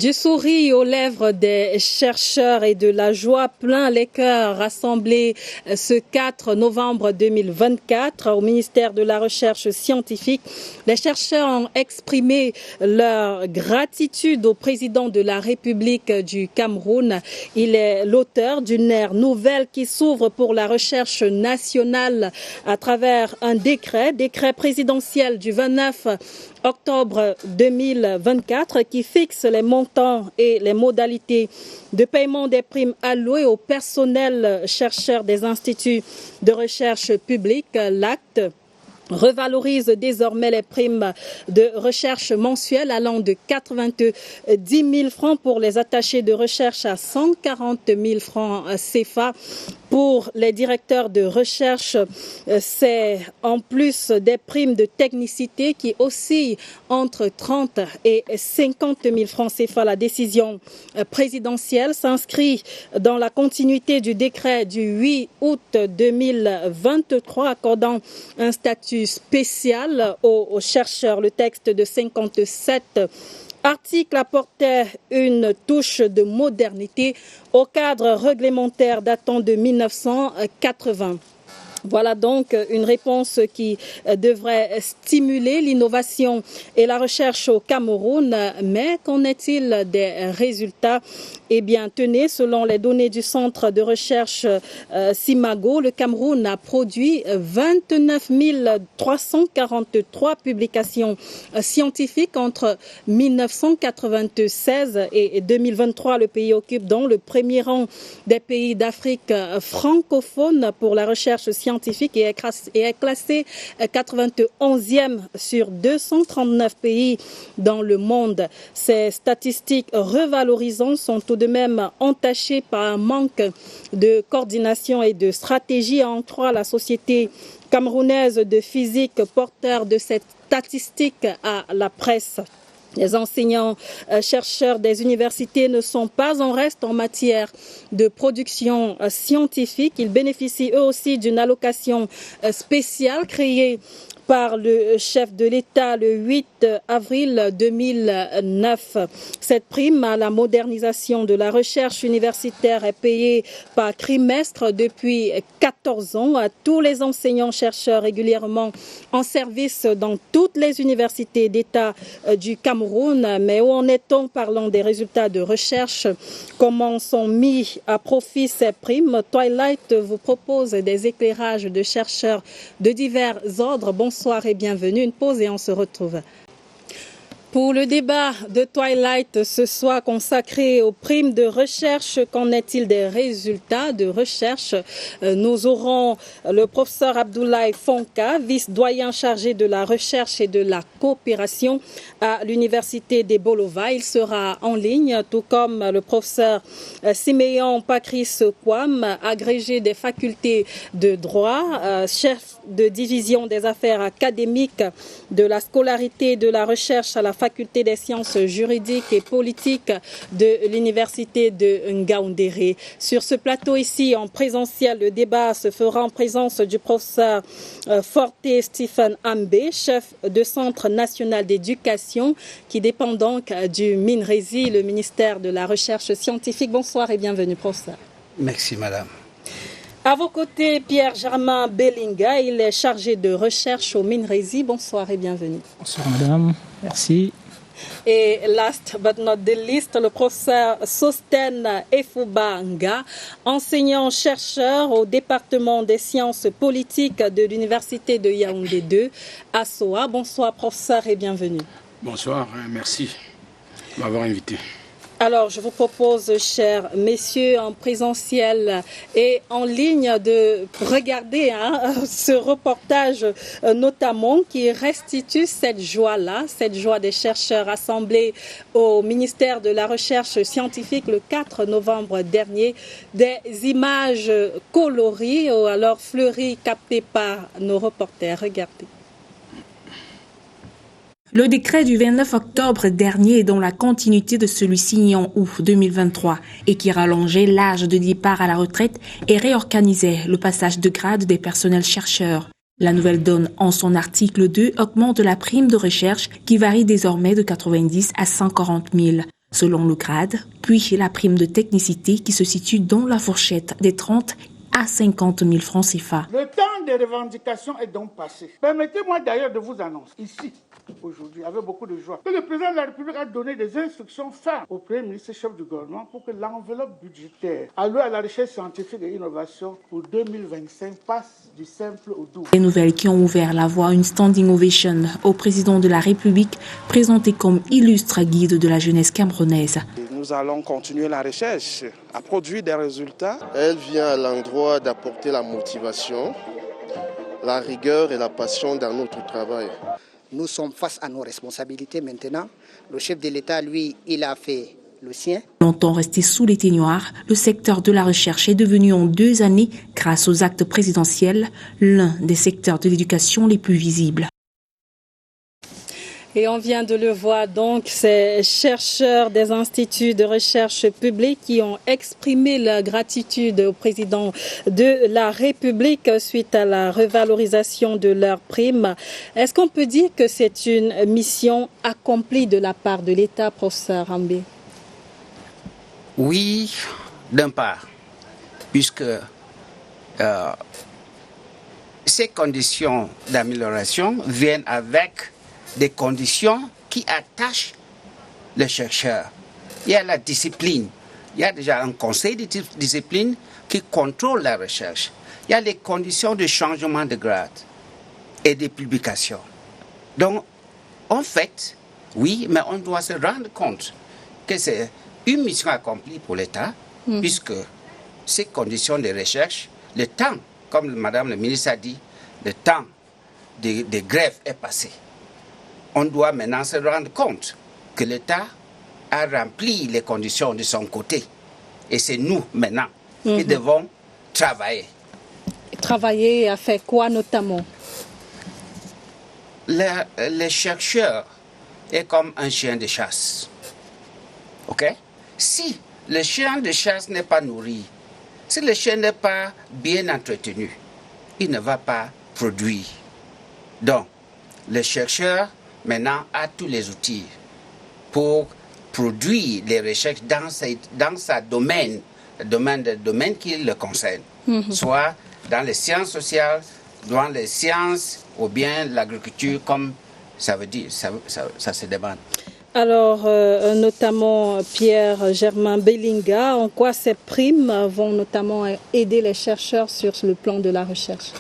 Du sourire aux lèvres des chercheurs et de la joie plein les cœurs rassemblés ce 4 novembre 2024 au ministère de la Recherche scientifique, les chercheurs ont exprimé leur gratitude au président de la République du Cameroun. Il est l'auteur d'une ère nouvelle qui s'ouvre pour la recherche nationale à travers un décret présidentiel du 29 octobre 2024 qui fixe les montants et les modalités de paiement des primes allouées au personnel chercheur des instituts de recherche publique. L'acte revalorise désormais les primes de recherche mensuelles allant de 90 000 francs pour les attachés de recherche à 140 000 francs CFA. Pour les directeurs de recherche, c'est en plus des primes de technicité qui oscillent entre 30 et 50 000 francs CFA. La décision présidentielle s'inscrit dans la continuité du décret du 8 août 2023 accordant un statut spécial aux chercheurs. Le texte de 57 article apportait une touche de modernité au cadre réglementaire datant de 1980. Voilà donc une réponse qui devrait stimuler l'innovation et la recherche au Cameroun. Mais qu'en est-il des résultats? Eh bien, tenez, selon les données du centre de recherche Simago, le Cameroun a produit 29 343 publications scientifiques entre 1996 et 2023. Le pays occupe donc le premier rang des pays d'Afrique francophone pour la recherche scientifique et est classé 91e sur 239 pays dans le monde. Ces statistiques revalorisantes sont tout de même entachées par un manque de coordination et de stratégie entre la Société camerounaise de physique, porteur de cette statistique, à la presse. Les enseignants chercheurs des universités ne sont pas en reste en matière de production scientifique. Ils bénéficient eux aussi d'une allocation spéciale créée par le chef de l'État le 8 avril 2009. Cette prime à la modernisation de la recherche universitaire est payée par trimestre depuis 14 ans à tous les enseignants-chercheurs régulièrement en service dans toutes les universités d'État du Cameroun. Mais où en est-on? Parlons des résultats de recherche. Comment sont mis à profit ces primes? Twilight vous propose des éclairages de chercheurs de divers ordres. Bonsoir et bienvenue. Une pause et on se retrouve. Pour le débat de Twilight ce soir consacré aux primes de recherche, qu'en est-il des résultats de recherche? Nous aurons le professeur Abdoulaye Fonka, vice-doyen chargé de la recherche et de la coopération à l'université des Bolova. Il sera en ligne, tout comme le professeur Siméon Patrice Kwam, agrégé des facultés de droit, chef de division des affaires académiques, de la scolarité et de la recherche à la faculté des sciences juridiques et politiques de l'université de Ngaoundéré. Sur ce plateau ici, en présentiel, le débat se fera en présence du professeur Forte Stephen Ambé, chef de Centre national d'éducation, qui dépend donc du MINRESI, le ministère de la Recherche scientifique. Bonsoir et bienvenue, professeur. Merci, madame. À vos côtés, Pierre-Germain Bellinga, il est chargé de recherche au MINRESI. Bonsoir et bienvenue. Bonsoir madame, merci. Et last but not the least, le professeur Sosten Efubanga, enseignant-chercheur au département des sciences politiques de l'université de Yaoundé 2 à SOA. Bonsoir professeur et bienvenue. Bonsoir, merci de m'avoir invité. Alors, je vous propose, chers messieurs, en présentiel et en ligne, de regarder ce reportage notamment qui restitue cette joie-là, cette joie des chercheurs assemblés au ministère de la Recherche scientifique le 4 novembre dernier. Des images colorées, alors fleuries, captées par nos reporters. Regardez. Le décret du 29 octobre dernier est dans la continuité de celui signé en août 2023 et qui rallongeait l'âge de départ à la retraite et réorganisait le passage de grade des personnels chercheurs. La nouvelle donne, en son article 2, augmente la prime de recherche qui varie désormais de 90 à 140 000. selon le grade, puis la prime de technicité qui se situe dans la fourchette des 30 à 50 000 francs CFA. Le temps des revendications est donc passé. Permettez-moi d'ailleurs de vous annoncer ici, aujourd'hui, avec beaucoup de joie, que le président de la République a donné des instructions fermes au Premier ministre chef du gouvernement pour que l'enveloppe budgétaire allouée à la recherche scientifique et innovation pour 2025 passe du simple au double. Les nouvelles qui ont ouvert la voie à une standing ovation au président de la République, présenté comme illustre guide de la jeunesse camerounaise. Nous allons continuer la recherche, à produire des résultats. Elle vient à l'endroit d'apporter la motivation, la rigueur et la passion dans notre travail. Nous sommes face à nos responsabilités maintenant. Le chef de l'État, lui, il a fait le sien. Longtemps resté sous les ténoirs, le secteur de la recherche est devenu en 2 années, grâce aux actes présidentiels, l'un des secteurs de l'éducation les plus visibles. Et on vient de le voir donc, ces chercheurs des instituts de recherche publique qui ont exprimé leur gratitude au président de la République suite à la revalorisation de leurs primes. Est-ce qu'on peut dire que c'est une mission accomplie de la part de l'État, professeur Rambé? Oui, d'un part, puisque ces conditions d'amélioration viennent avec des conditions qui attachent les chercheurs. Il y a la discipline. Il y a déjà un conseil de discipline qui contrôle la recherche. Il y a les conditions de changement de grade et de publication. Donc, en fait, oui, mais on doit se rendre compte que c'est une mission accomplie pour l'État, puisque ces conditions de recherche, le temps, comme Madame la ministre a dit, le temps de grève est passé. On doit maintenant se rendre compte que l'État a rempli les conditions de son côté. Et c'est nous, maintenant, qui devons travailler. Travailler à faire quoi, notamment? Les chercheurs est comme un chien de chasse. OK? Si le chien de chasse n'est pas nourri, si le chien n'est pas bien entretenu, il ne va pas produire. Donc, le chercheur maintenant a tous les outils pour produire les recherches dans sa domaine, le domaine qui le concerne, soit dans les sciences sociales, dans les sciences ou bien l'agriculture, comme ça veut dire, ça se demande. Alors, notamment Pierre Germain Bellinga, en quoi ces primes vont notamment aider les chercheurs sur le plan de la recherche?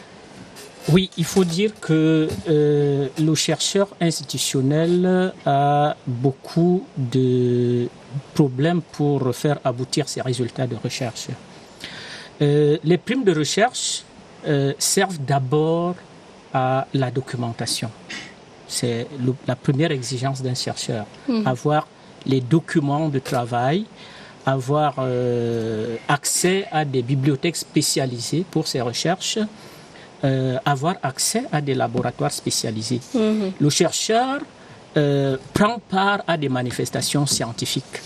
Oui, il faut dire que le chercheur institutionnel a beaucoup de problèmes pour faire aboutir ses résultats de recherche. Les primes de recherche servent d'abord à la documentation. C'est la première exigence d'un chercheur, avoir les documents de travail, avoir accès à des bibliothèques spécialisées pour ses recherches, avoir accès à des laboratoires spécialisés. Le chercheur prend part à des manifestations scientifiques,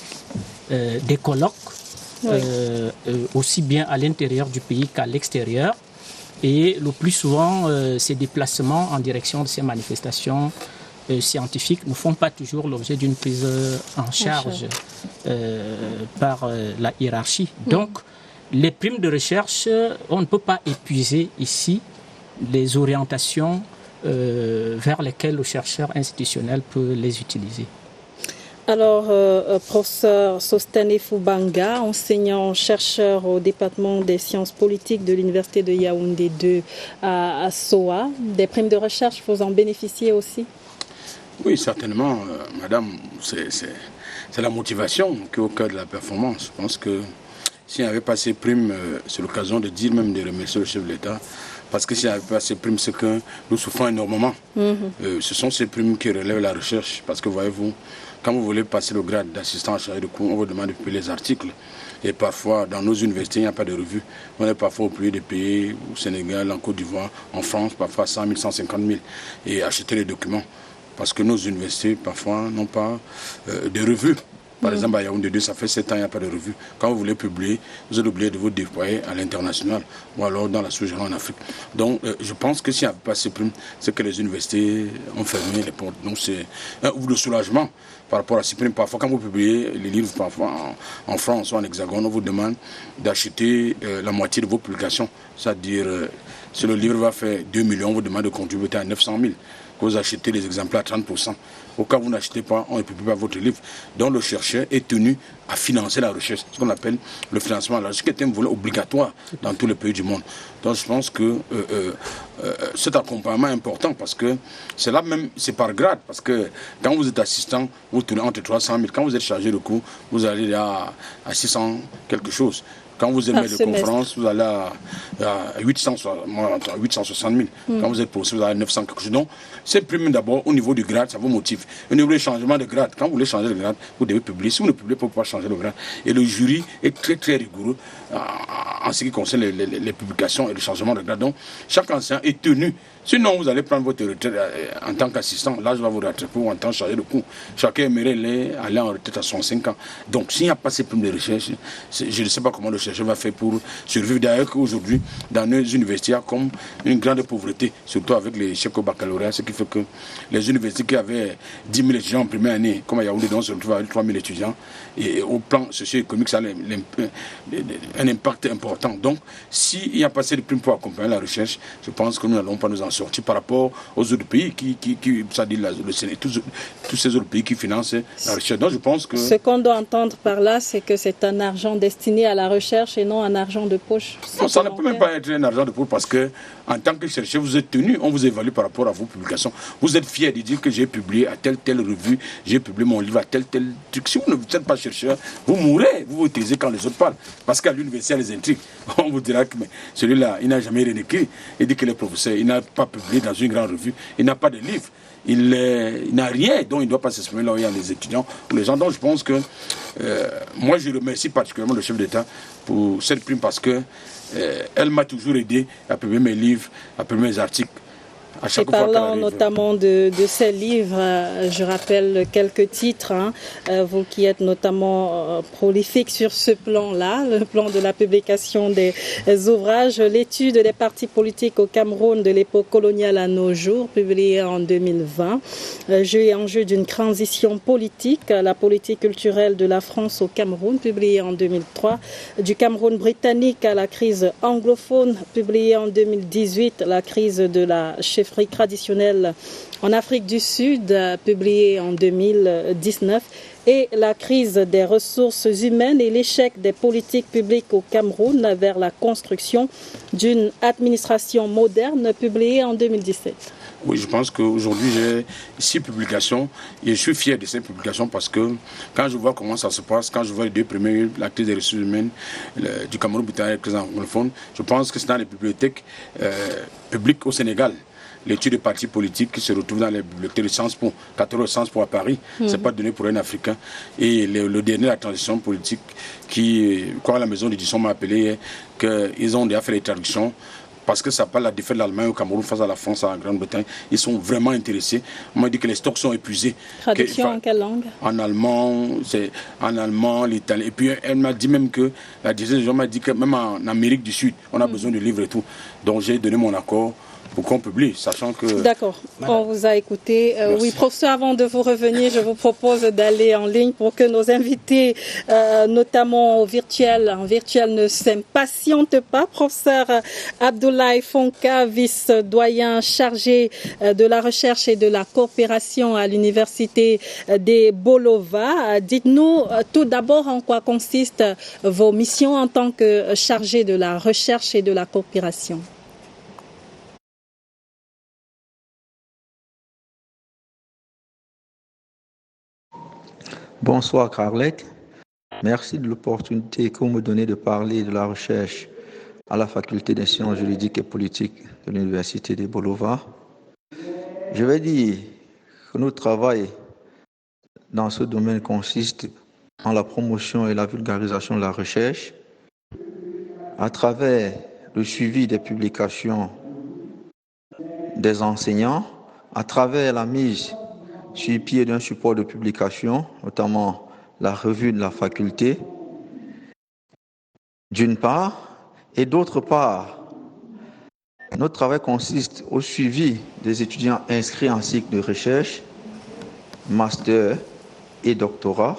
des colloques, aussi bien à l'intérieur du pays qu'à l'extérieur. Et le plus souvent, ces déplacements en direction de ces manifestations scientifiques ne font pas toujours l'objet d'une prise en charge par la hiérarchie. Donc, les primes de recherche, on ne peut pas épuiser ici les orientations vers lesquelles le chercheur institutionnel peut les utiliser. Alors, professeur Sostane Fubanga, enseignant-chercheur au département des sciences politiques de l'Université de Yaoundé 2 à SOA, des primes de recherche, vous en bénéficiez aussi? Oui, certainement, madame, c'est la motivation qui est au cœur de la performance. Je pense que s'il n'y avait pas ces primes, c'est l'occasion de dire même de remercier le chef de l'État. Parce que s'il n'y avait pas ces primes, c'est que nous souffrons énormément. Ce sont ces primes qui relèvent la recherche. Parce que voyez-vous, quand vous voulez passer le grade d'assistant à chargé de cours, on vous demande de payer les articles. Et parfois, dans nos universités, il n'y a pas de revue. On est parfois obligé de payer au Sénégal, en Côte d'Ivoire, en France, parfois 100 000, 150 000 et acheter les documents. Parce que nos universités, parfois, n'ont pas de revue. Par exemple, à Yaoundé 2, ça fait 7 ans, il n'y a pas de revue. Quand vous voulez publier, vous êtes obligé de vous déployer à l'international ou alors dans la sous-région en Afrique. Donc, je pense que s'il n'y a pas ces primes, c'est que les universités ont fermé les portes. Donc, c'est ou le soulagement par rapport à ces primes. Parfois, quand vous publiez les livres parfois en France ou en Hexagone, on vous demande d'acheter la moitié de vos publications. C'est-à-dire, si le livre va faire 2 millions, on vous demande de contribuer à 900 000. Que vous achetez les exemplaires à 30%. Au cas où vous n'achetez pas, on ne publie pas votre livre. Donc le chercheur est tenu à financer la recherche, ce qu'on appelle le financement de la recherche, qui est un volet obligatoire dans tous les pays du monde. Donc je pense que cet accompagnement est important parce que c'est là même, c'est par grade, parce que quand vous êtes assistant, vous tournez entre 300 000. Quand vous êtes chargé de cours, vous allez à 600 quelque chose. Quand vous êtes maître de conférence, vous allez à 860 000. Quand vous êtes professeur, vous allez à 900 quelque chose. Donc, ces primes d'abord, au niveau du grade, ça vous motive. Au niveau du changement de grade, quand vous voulez changer de grade, vous devez publier. Si vous ne publiez pas, vous ne pouvez pas changer de grade. Et le jury est très, très rigoureux en ce qui concerne les publications et le changement de grade. Donc, chaque enseignant est tenu. Sinon, vous allez prendre votre retraite en tant qu'assistant. Là, je vais vous rattraper en tant que chargé de cours. Chacun aimerait aller en retraite à 65 ans. Donc, s'il n'y a pas ces primes de recherche, je ne sais pas comment le chercheur va faire pour survivre. D'ailleurs, qu'aujourd'hui, dans nos universités, il y a comme une grande pauvreté, surtout avec les chèques au baccalauréat, ce qui fait que les universités qui avaient 10 000 étudiants en première année, comme à Yaoundé, on se retrouve avec 3 000 étudiants. Et au plan socio-économique, ça a un impact important. Donc, s'il n'y a pas assez de primes pour accompagner la recherche, je pense que nous n'allons pas nous en sortir par rapport aux autres pays c'est-à-dire le Sénégal, tous ces autres pays qui financent la recherche. Donc, je pense que... Ce qu'on doit entendre par là, c'est que c'est un argent destiné à la recherche et non un argent de poche. Non, ça ne peut même pas être un argent de poche parce que, en tant que chercheur, vous êtes tenu, on vous évalue par rapport à vos publications. Vous êtes fier de dire que j'ai publié à telle revue, j'ai publié mon livre à tel truc. Si vous ne êtes pas chercheur, vous mourrez, vous vous taisez quand les autres parlent. Parce qu'à l'université, il y a les intrigues. On vous dira que celui-là, il n'a jamais rien écrit. Il dit qu'il est professeur, il n'a pas publié dans une grande revue, il n'a pas de livre. Il n'a rien, donc il ne doit pas s'exprimer là où il y a les étudiants ou les gens. Donc je pense que moi je remercie particulièrement le chef d'État pour cette prime parce que elle m'a toujours aidé à publier mes livres, à publier mes articles. Et parlant notamment de ces livres, je rappelle quelques titres, vous qui êtes notamment prolifique sur ce plan-là, le plan de la publication des ouvrages, l'étude des partis politiques au Cameroun de l'époque coloniale à nos jours, publié en 2020, Jeu et enjeu d'une transition politique, la politique culturelle de la France au Cameroun, publié en 2003, du Cameroun britannique à la crise anglophone, publié en 2018, la crise de la chefferie traditionnelle en Afrique du Sud, publié en 2019, et la crise des ressources humaines et l'échec des politiques publiques au Cameroun vers la construction d'une administration moderne, publié en 2017. Oui, je pense qu'aujourd'hui, j'ai 6 publications et je suis fier de ces publications parce que quand je vois comment ça se passe, quand je vois les 2 premiers, la crise des ressources humaines du Cameroun britannique et la crise anglophone, je pense que c'est dans les bibliothèques publiques au Sénégal. L'étude des partis politiques qui se retrouvent dans les bibliothèques de Sciences Po, 14 Sciences Po à Paris, c'est pas donné pour un Africain. Et le dernier, la transition politique, quand la maison d'édition m'a appelé, qu'ils ont déjà fait les traductions, parce que ça parle de la défaite de l'Allemagne au Cameroun face à la France, à la Grande-Bretagne. Ils sont vraiment intéressés. On m'a dit que les stocks sont épuisés. Traduction en quelle langue? En allemand, l'italien. Et puis elle m'a dit même que, la direction m'a dit que même en Amérique du Sud, on a besoin de livres et tout. Donc j'ai donné mon accord pour qu'on publie, sachant que... D'accord, on vous a écouté. Oui, professeur, avant de vous revenir, je vous propose d'aller en ligne pour que nos invités, notamment en virtuel, ne s'impatientent pas. Professeur Abdoulaye Fonka, vice-doyen chargé de la recherche et de la coopération à l'université des Bolova. Dites-nous tout d'abord en quoi consistent vos missions en tant que chargé de la recherche et de la coopération. Bonsoir Carlette, merci de l'opportunité que vous me donnez de parler de la recherche à la faculté des sciences juridiques et politiques de l'université des Bolova. Je vais dire que notre travail dans ce domaine consiste en la promotion et la vulgarisation de la recherche à travers le suivi des publications des enseignants, à travers la mise sur pied d'un support de publication, notamment la revue de la faculté, d'une part, et d'autre part, notre travail consiste au suivi des étudiants inscrits en cycle de recherche, master et doctorat,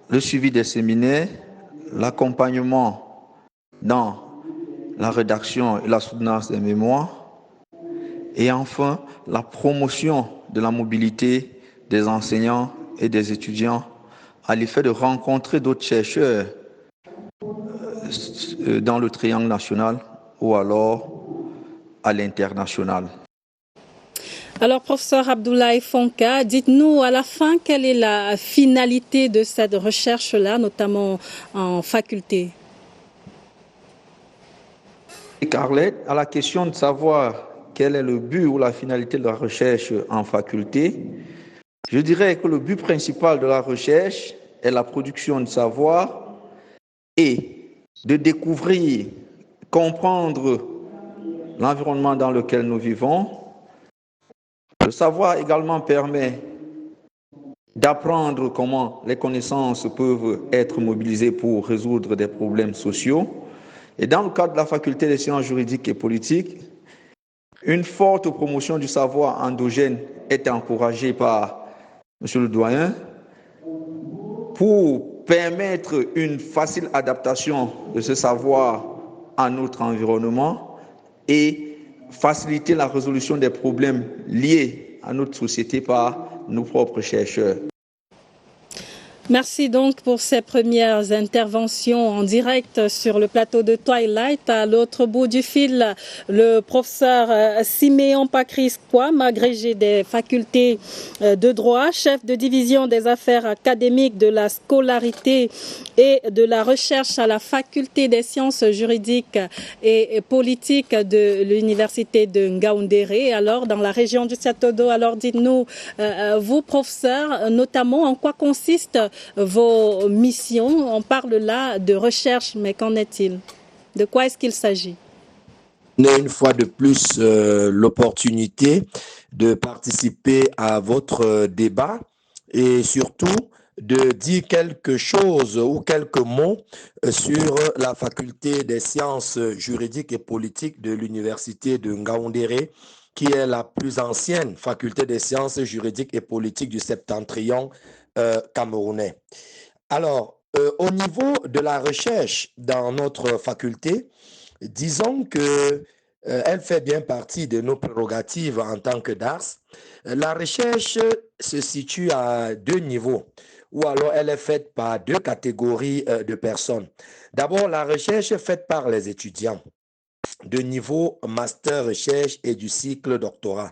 le suivi des séminaires, l'accompagnement dans la rédaction et la soutenance des mémoires, et enfin la promotion de la mobilité des enseignants et des étudiants à l'effet de rencontrer d'autres chercheurs dans le triangle national ou alors à l'international. Alors, professeur Abdoulaye Fonka, dites-nous à la fin quelle est la finalité de cette recherche-là, notamment en faculté. Carlette, à la question de savoir quel est le but ou la finalité de la recherche en faculté, je dirais que le but principal de la recherche est la production de savoir et de découvrir, comprendre l'environnement dans lequel nous vivons. Le savoir également permet d'apprendre comment les connaissances peuvent être mobilisées pour résoudre des problèmes sociaux. Et dans le cadre de la faculté des sciences juridiques et politiques, une forte promotion du savoir endogène est encouragée par M. le doyen pour permettre une facile adaptation de ce savoir à notre environnement et faciliter la résolution des problèmes liés à notre société par nos propres chercheurs. Merci donc pour ces premières interventions en direct sur le plateau de Twilight. À l'autre bout du fil, le professeur Siméon Pakris Kwam, agrégé des facultés de droit, chef de division des affaires académiques, de la scolarité et de la recherche à la faculté des sciences juridiques et politiques de l'université de Ngaoundéré. Alors, dans la région du Château-d'Eau, alors dites-nous, vous, professeur, notamment en quoi consiste vos missions? On parle là de recherche, mais qu'en est-il? De quoi est-ce qu'il s'agit? Une fois de plus, l'opportunité de participer à votre débat et surtout de dire quelque chose ou quelques mots sur la faculté des sciences juridiques et politiques de l'université de Ngaoundéré, qui est la plus ancienne faculté des sciences juridiques et politiques du septentrion camerounais. Alors, au niveau de la recherche dans notre faculté, disons que elle fait bien partie de nos prérogatives en tant que DARS. La recherche se situe à deux niveaux, ou alors elle est faite par deux catégories de personnes. D'abord, la recherche est faite par les étudiants de niveau master recherche et du cycle doctorat.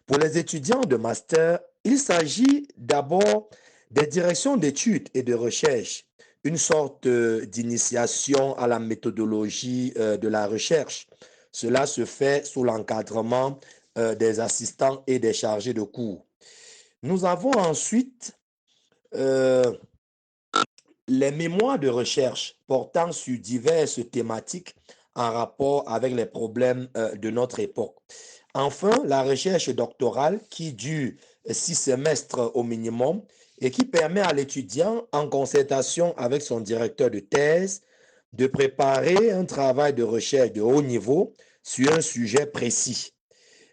Pour les étudiants de master, il s'agit d'abord des directions d'études et de recherche, une sorte d'initiation à la méthodologie de la recherche. Cela se fait sous l'encadrement des assistants et des chargés de cours. Nous avons ensuite les mémoires de recherche portant sur diverses thématiques en rapport avec les problèmes de notre époque. Enfin, la recherche doctorale qui dure 6 semestres au minimum et qui permet à l'étudiant, en concertation avec son directeur de thèse, de préparer un travail de recherche de haut niveau sur un sujet précis.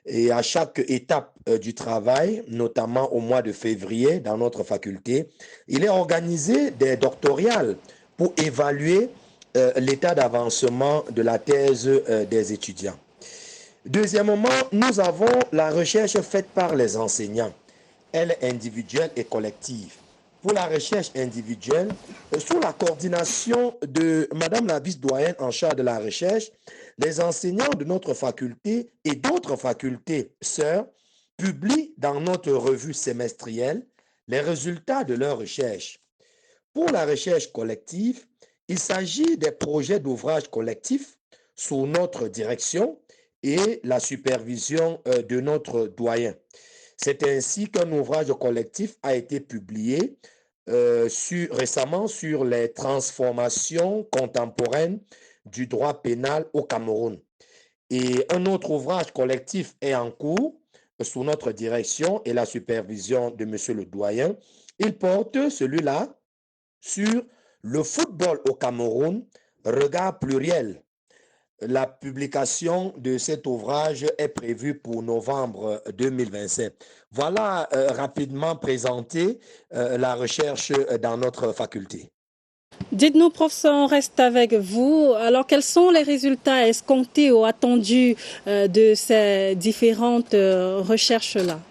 Et à chaque étape du travail, notamment au mois de février dans notre faculté, il est organisé des doctorales pour évaluer l'état d'avancement de la thèse des étudiants. Deuxièmement, nous avons la recherche faite par les enseignants. Elle est individuelle et collective. Pour la recherche individuelle, sous la coordination de Madame la vice-doyenne en charge de la recherche, les enseignants de notre faculté et d'autres facultés sœurs publient dans notre revue semestrielle les résultats de leurs recherches. Pour la recherche collective, il s'agit des projets d'ouvrages collectifs sous notre direction et la supervision de notre doyen. C'est ainsi qu'un ouvrage collectif a été publié récemment sur les transformations contemporaines du droit pénal au Cameroun. Et un autre ouvrage collectif est en cours sous notre direction et la supervision de M. le doyen. Il porte celui-là sur le football au Cameroun, regard pluriel. La publication de cet ouvrage est prévue pour novembre 2025. Voilà rapidement présenté la recherche dans notre faculté. Dites-nous, professeur, on reste avec vous. Alors, quels sont les résultats escomptés ou attendus de ces différentes recherches-là?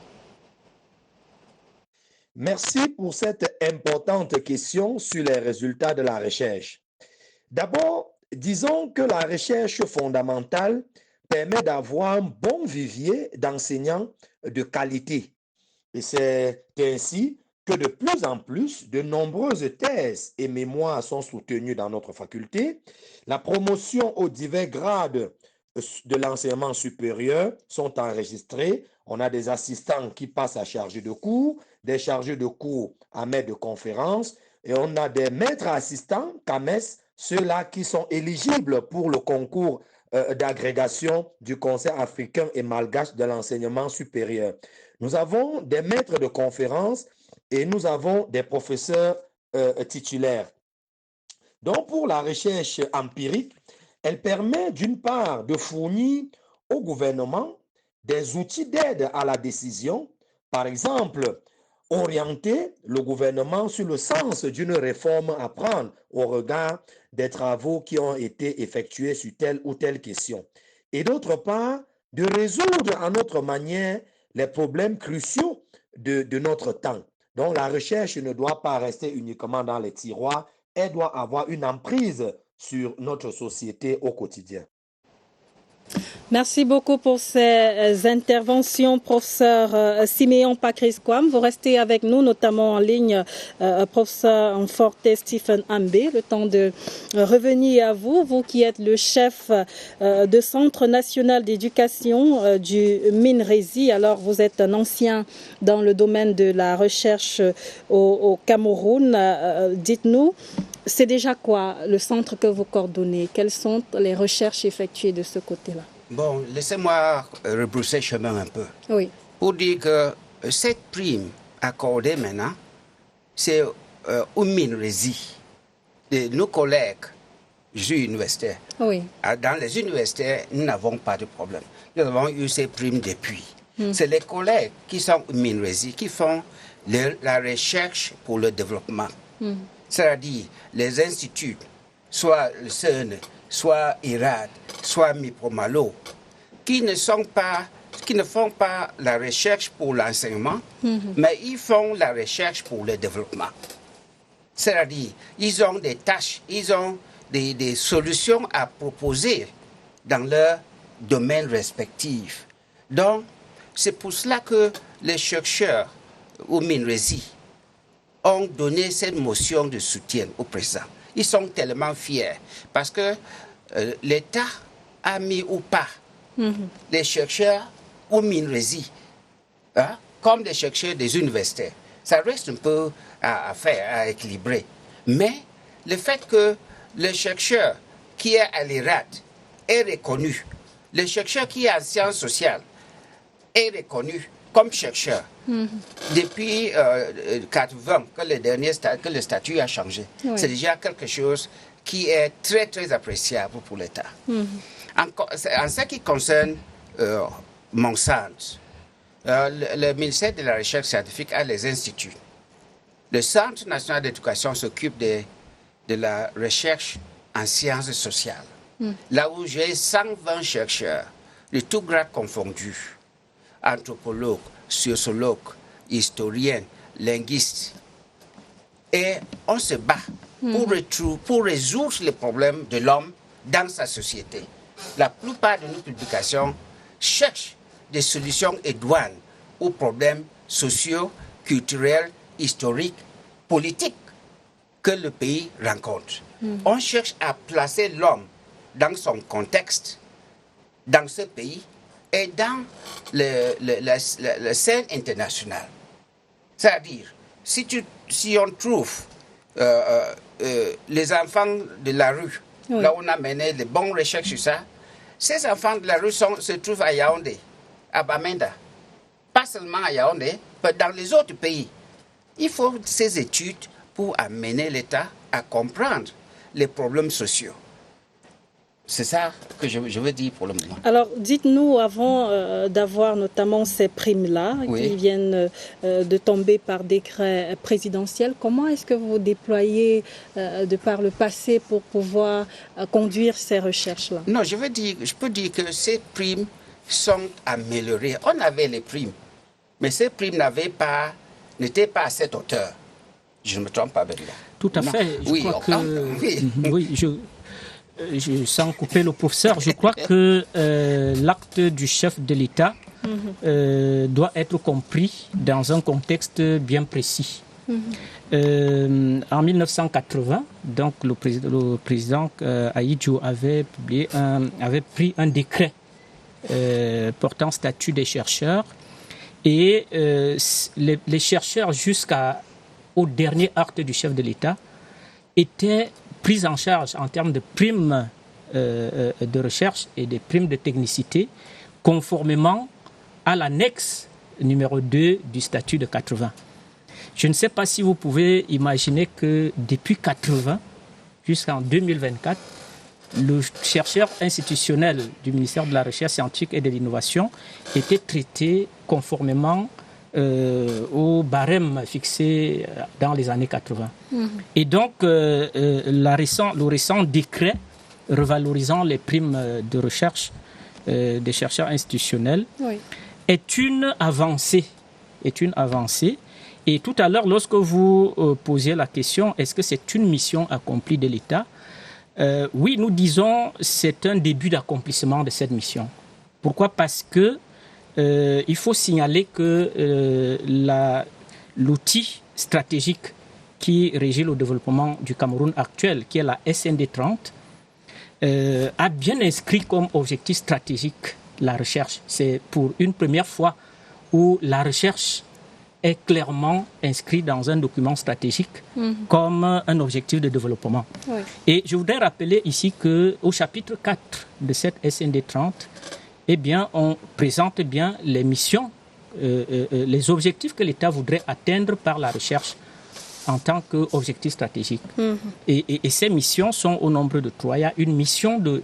Merci pour cette importante question sur les résultats de la recherche. D'abord, disons que la recherche fondamentale permet d'avoir un bon vivier d'enseignants de qualité. Et c'est ainsi que de plus en plus, de nombreuses thèses et mémoires sont soutenues dans notre faculté. La promotion aux divers grades de l'enseignement supérieur sont enregistrées. On a des assistants qui passent à chargé de cours, des chargés de cours à maître de conférence, et on a des maîtres assistants, CAMES, ceux-là qui sont éligibles pour le concours d'agrégation du Conseil africain et malgache de l'enseignement supérieur. Nous avons des maîtres de conférence et nous avons des professeurs titulaires. Donc, pour la recherche empirique, elle permet d'une part de fournir au gouvernement des outils d'aide à la décision, par exemple, orienter le gouvernement sur le sens d'une réforme à prendre au regard des travaux qui ont été effectués sur telle ou telle question. Et d'autre part, de résoudre à notre manière les problèmes cruciaux de notre temps. Donc la recherche ne doit pas rester uniquement dans les tiroirs, elle doit avoir une emprise sur notre société au quotidien. Merci beaucoup pour ces interventions, professeur Siméon Pakrisquam. Vous restez avec nous, notamment en ligne, professeur Forte Stephen Ambé. Le temps de revenir à vous, vous qui êtes le chef de Centre national d'éducation du MINRESI. Alors, vous êtes un ancien dans le domaine de la recherche au Cameroun. Dites-nous, c'est déjà quoi le centre que vous coordonnez? Quelles sont les recherches effectuées de ce côté-là? Bon, laissez-moi rebrousser chemin un peu. Oui. Pour dire que cette prime accordée maintenant, c'est au MINRESI, de nos collègues universitaires. Oui. Dans les universités, nous n'avons pas de problème. Nous avons eu ces primes depuis. C'est les collègues qui sont au MINRESI qui font la recherche pour le développement. C'est-à-dire les instituts, soit le CERN, soit IRAD, soit Mipromalo, qui ne font pas la recherche pour l'enseignement, mais ils font la recherche pour le développement. C'est-à-dire, ils ont des tâches, ils ont des solutions à proposer dans leur domaine respectif. Donc, c'est pour cela que les chercheurs au MINRESI ont donné cette motion de soutien au président. Ils sont tellement fiers parce que l'État a mis ou pas les chercheurs au MINRESI, comme les chercheurs des universités. Ça reste un peu à faire, à équilibrer. Mais le fait que le chercheur qui est à l'IRAD est reconnu, le chercheur qui est en sciences sociales est reconnu comme chercheur. Depuis 1980, que le statut a changé. Oui. C'est déjà quelque chose qui est très, très appréciable pour l'État. En ce qui concerne Monsanto, le ministère de la Recherche scientifique a les instituts. Le Centre national d'éducation s'occupe de la recherche en sciences sociales. Là où j'ai 120 chercheurs, de tous grades confondus, anthropologues, sociologues, historiens, linguistes. Et on se bat pour résoudre les problèmes de l'homme dans sa société. La plupart de nos publications cherchent des solutions idoines aux problèmes sociaux, culturels, historiques, politiques que le pays rencontre. On cherche à placer l'homme dans son contexte, dans ce pays et dans la scène internationale. C'est-à-dire, si on trouve les enfants de la rue, là où on a mené de bonnes recherches sur ça, ces enfants de la rue se trouvent à Yaoundé, à Bamenda. Pas seulement à Yaoundé, mais dans les autres pays. Il faut ces études pour amener l'État à comprendre les problèmes sociaux. C'est ça que je veux dire pour le moment. Alors, dites-nous, avant d'avoir notamment ces primes-là qui viennent de tomber par décret présidentiel, comment est-ce que vous déployez de par le passé pour pouvoir conduire ces recherches-là? Non, je peux dire que ces primes sont améliorées. On avait les primes, mais ces primes n'étaient pas à cette hauteur. Je ne me trompe pas, Bernard. Tout à fait. Je crois que... sans couper le professeur, je crois que l'acte du chef de l'État doit être compris dans un contexte bien précis. En 1980, donc le président Ahidjo avait pris un décret portant statut des chercheurs, et les chercheurs jusqu'au dernier acte du chef de l'État étaient pris en charge en termes de primes de recherche et des primes de technicité, conformément à l'annexe numéro 2 du statut de 80. Je ne sais pas si vous pouvez imaginer que depuis 80 jusqu'en 2024, le chercheur institutionnel du ministère de la Recherche scientifique et de l'Innovation était traité conformément au barème fixé dans les années 80. Et donc, le récent décret revalorisant les primes de recherche des chercheurs institutionnels est une avancée. Et tout à l'heure, lorsque vous posiez la question, est-ce que c'est une mission accomplie de l'État? Oui, nous disons c'est un début d'accomplissement de cette mission. Pourquoi? Parce que il faut signaler que l'outil stratégique qui régit le développement du Cameroun actuel, qui est la SND 30, a bien inscrit comme objectif stratégique la recherche. C'est pour une première fois où la recherche est clairement inscrite dans un document stratégique comme un objectif de développement. Et je voudrais rappeler ici qu'au chapitre 4 de cette SND 30, eh bien, on présente bien les missions, les objectifs que l'État voudrait atteindre par la recherche en tant qu'objectif stratégique. Et ces missions sont au nombre de 3. Il y a une mission de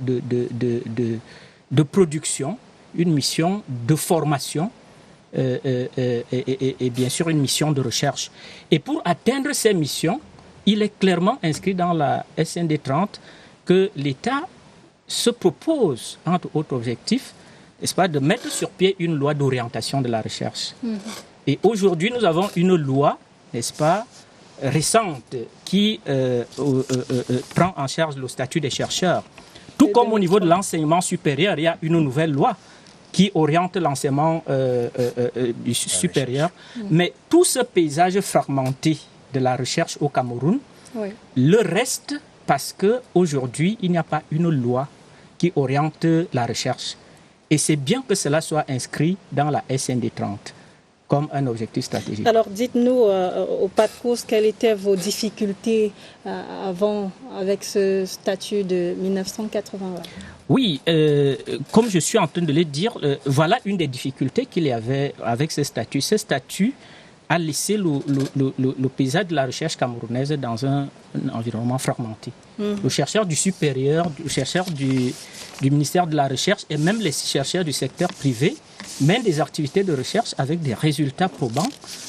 production, une mission de formation et bien sûr une mission de recherche. Et pour atteindre ces missions, il est clairement inscrit dans la SND 30 que l'État se propose, entre autres objectifs, n'est-ce pas, de mettre sur pied une loi d'orientation de la recherche. Et aujourd'hui, nous avons une loi, n'est-ce pas, récente qui prend en charge le statut des chercheurs. Tout comme au niveau de l'enseignement supérieur, il y a une nouvelle loi qui oriente l'enseignement du supérieur. Mais tout ce paysage fragmenté de la recherche au Cameroun le reste parce qu'aujourd'hui, il n'y a pas une loi qui oriente la recherche. Et c'est bien que cela soit inscrit dans la SND 30 comme un objectif stratégique. Alors dites-nous au pas de course, quelles étaient vos difficultés avant avec ce statut de 1980? Oui, comme je suis en train de le dire, voilà une des difficultés qu'il y avait avec ce statut. Ce statut a laissé le paysage de la recherche camerounaise dans un environnement fragmenté. Le chercheur du supérieur, le chercheur du ministère de la Recherche et même les chercheurs du secteur privé mènent des activités de recherche avec des résultats probants,